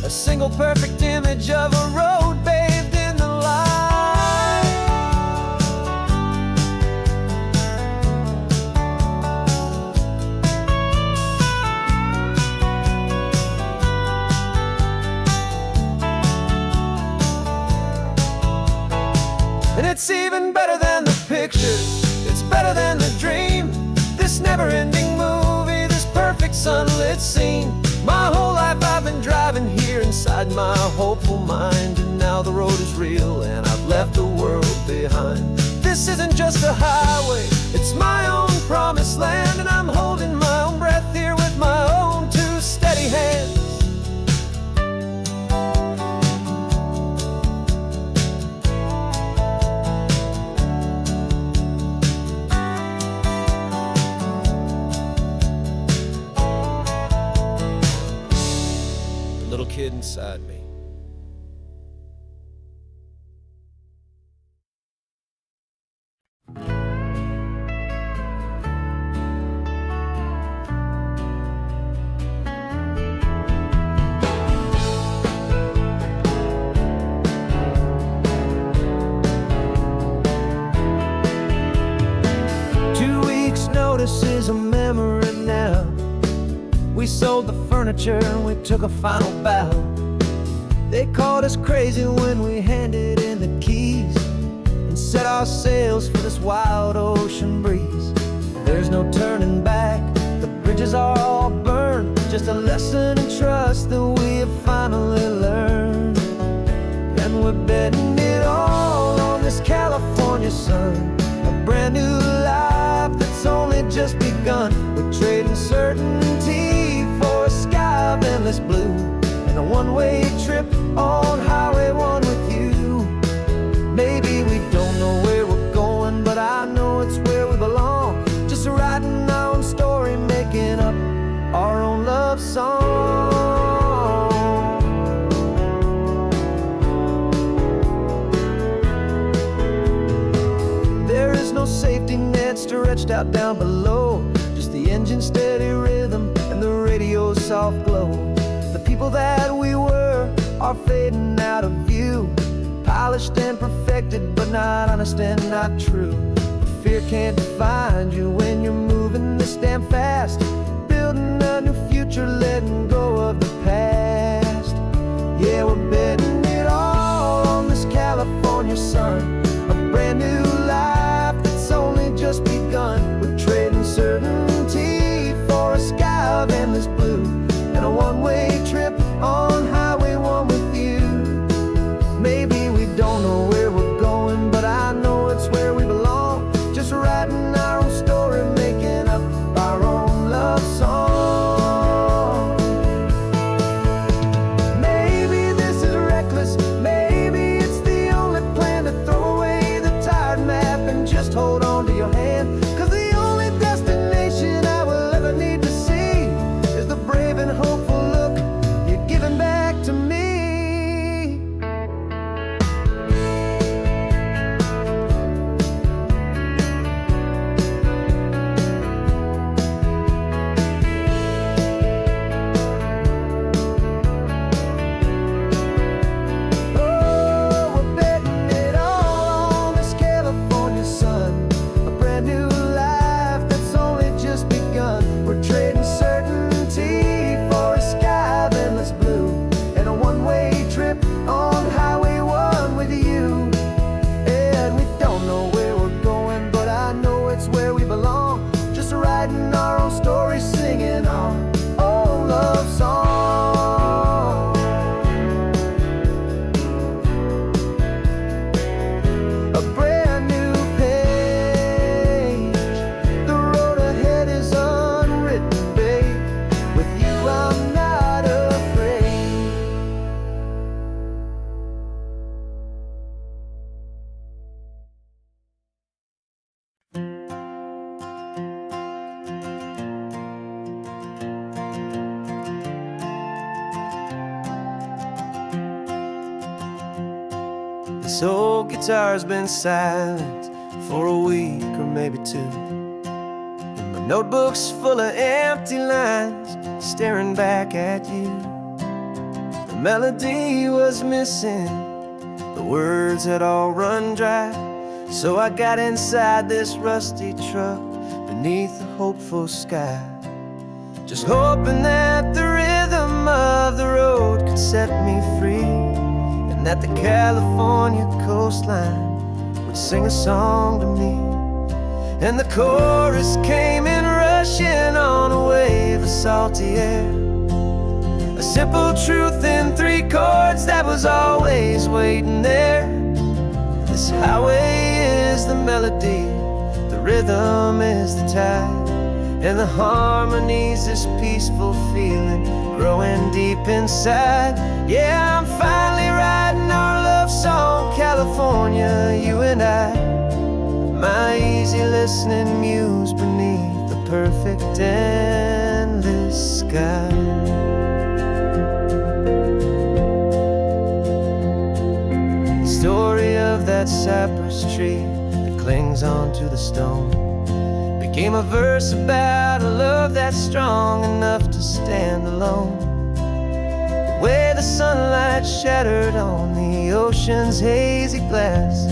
a single perfect image of a road bathed in the light. And it's even better than the pictures, it's better than the dream. This never-ending movie, this perfect sunlit scene. My whole life I've been driving here inside my hopeful mind, and now the road is real and I've left the world behind. This isn't just a highway, it's my own promised land, and I'm holding my own breath here with my own two steady hands. Little kid inside me. Notice is a memory now. We sold the furniture and we took a final bow. They called us crazy when we handed in the keys and set our sails for this wild ocean breeze. There's no turning back, the bridges are all burned, just a lesson in trust that we have finally learned. And we're betting it all on this California sun, a brand new life that's only just begun. We're trading certainty for a sky of endless blue, and a one-way trip on Highway 1 with you. Maybe we don't know where we're going, but I know it's where we belong. Just writing our own story, making up our own love song. There is no safety net stretched out down below, just the engine's steady rhythm and the radio's soft glow. The people that we were are fading out of view, polished and perfected, but not honest and not true. Fear can't define you when you're moving this damn fast, building a new future, letting go of the past. Yeah, we're betting it all on this California sun, a brand new life that's only just begun. We're trading certainty for a sky of endless blue, and a one-way trip on Highway 1 with you. Maybe we don't know where we're going, but I know it's where we belong. Just writing our own story, making up our own love song. Maybe this is reckless, maybe it's the only plan to throw away the tired map and just hold on to your hand. 'Cause the only This old guitar's been silent for a week or maybe two, and my notebook's full of empty lines staring back at you. The melody was missing, the words had all run dry, so I got inside this rusty truck beneath a hopeful sky, just hoping that the rhythm of the road could set me free, and that the California coastline would sing a song to me. And the chorus came in rushing on a wave of salty air, a simple truth in 3 chords that was always waiting there. This highway is the melody, the rhythm is the tide, and the harmony's this peaceful feeling growing deep inside. Yeah, I'm finally writing our love song, California, you and I, my easy listening muse beneath the perfect endless sky. The story of that cypress tree that clings onto the stone became a verse about a love that's strong enough to stand alone. The way the sunlight shattered on the ocean's hazy glass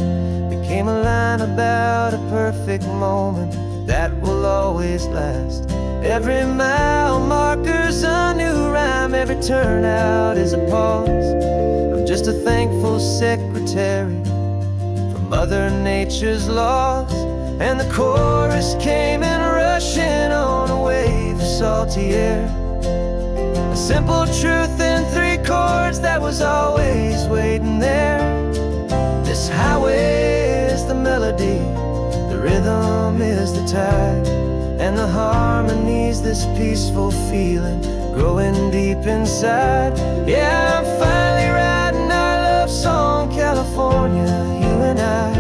became a line about a perfect moment that will always last. Every mile marker's a new rhyme, every turnout is a pause. I'm just a thankful secretary for Mother Nature's laws. And the chorus came in rushing on a wave of salty air, a simple truth in 3 chords that was always waiting there. This highway is the melody, the rhythm is the tide, and the harmony's this peaceful feeling growing deep inside. Yeah, I'm finally writing our love song, California, you and I,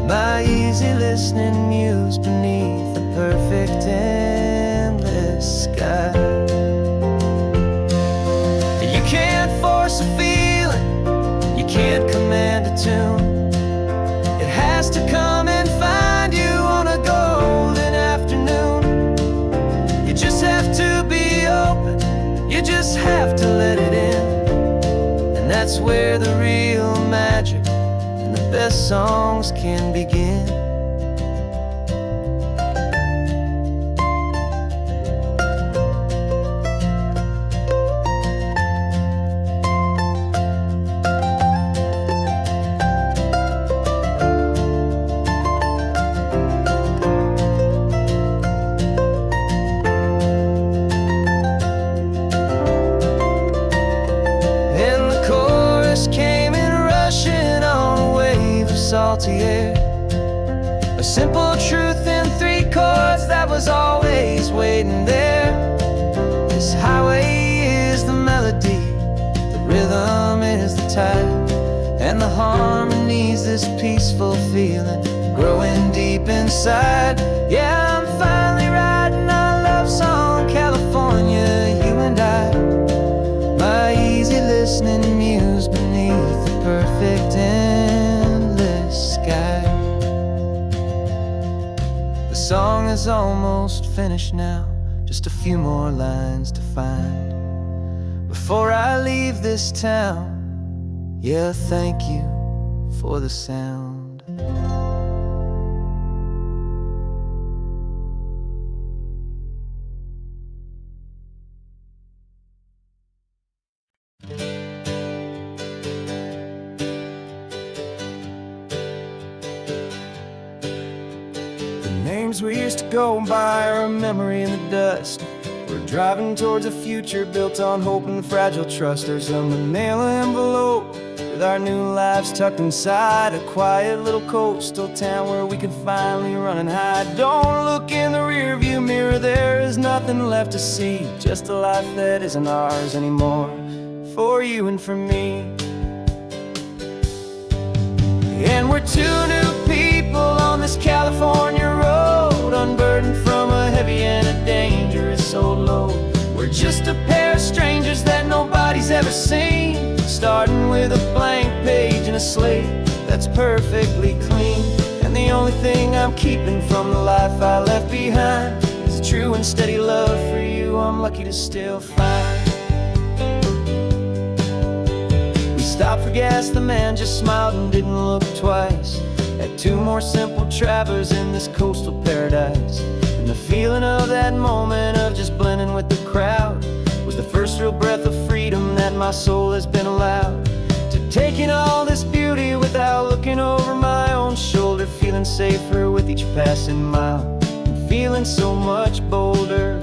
my easy listening muse beneath the perfect endless sky. You can't force a feeling, you can't command a tune. It has to come and find you on a golden afternoon. You just have to be open, you just have to let it in, and that's where the real magic, the best songs can begin. And the chorus came in rushing on a wave of salty air, a simple truth in 3 chords that was always waiting there. This highway is the melody, the rhythm is the tide, and the harmony's this peaceful feeling growing deep inside. Yeah, I'm finally writing our love song, California, you and I, my easy listening muse beneath the perfect endless sky. The song is almost finished now, just a few more lines to find before I leave this town. Yeah, thank you for the sound. Names we used to go by are a memory in the dust. We're driving towards a future built on hope and fragile trust. There's a manila envelope with our new lives tucked inside, a quiet little coastal town where we could finally run and hide. Don't look in the rearview mirror, there is nothing left to see, just a life that isn't ours anymore, for you and for me. And we're 2 new people on this California road, unburdened from a heavy and a dangerous old load. We're just a pair of strangers that nobody's ever seen, starting with a blank page and a slate that's perfectly clean. And the only thing I'm keeping from the life I left behind is a true and steady love for you I'm lucky to still find. We stopped for gas, the man just smiled and didn't look twice. Had two more simple travelers in this coastal paradise. And the feeling of that moment of just blending with the crowd was the first real breath of freedom that my soul has been allowed to take in all this beauty without looking over my own shoulder, feeling safer with each passing mile and feeling so much bolder.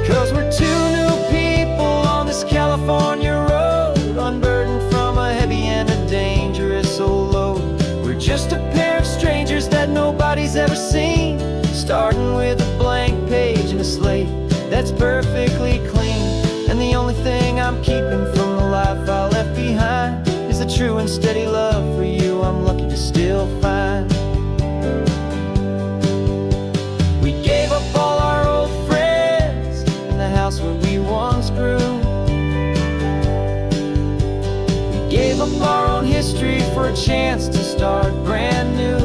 'Cause we're two new people on this California road, unburdened from a heavy and a dangerous old load. We're just a pair of strangers that nobody's ever seen, starting with a blank page and a slate that's perfectly clean. And the only thing I'm keeping from the life I left behind is a true and steady love for you I'm lucky to still find. We gave up all our old friends in the house where we once grew. We gave up our own history for a chance to start brand new.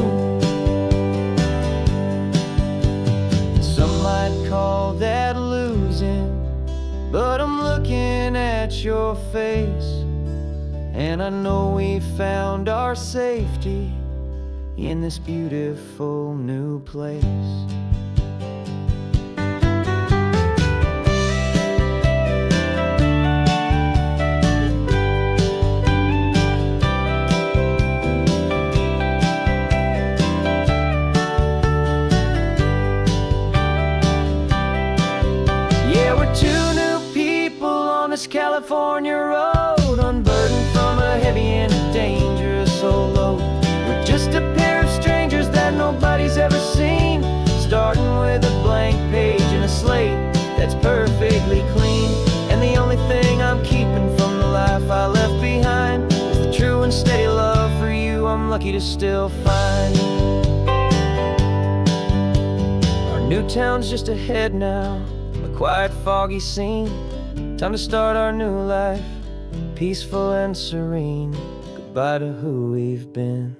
Some might call that losing, but I'm looking at your face, and I know we found our safety in this beautiful new place. Yeah, we're two new people on this California road, unburdened from a heavy and a dangerous old load. We're just a pair of strangers that nobody's ever seen, starting with a blank page and a slate that's perfectly clean. And the only thing I'm keeping from the life I left behind is the true and steady love for you I'm lucky to still find. Our new town's just ahead now, a quiet, foggy scene. Time to start our new life, peaceful and serene. Goodbye to who we've been.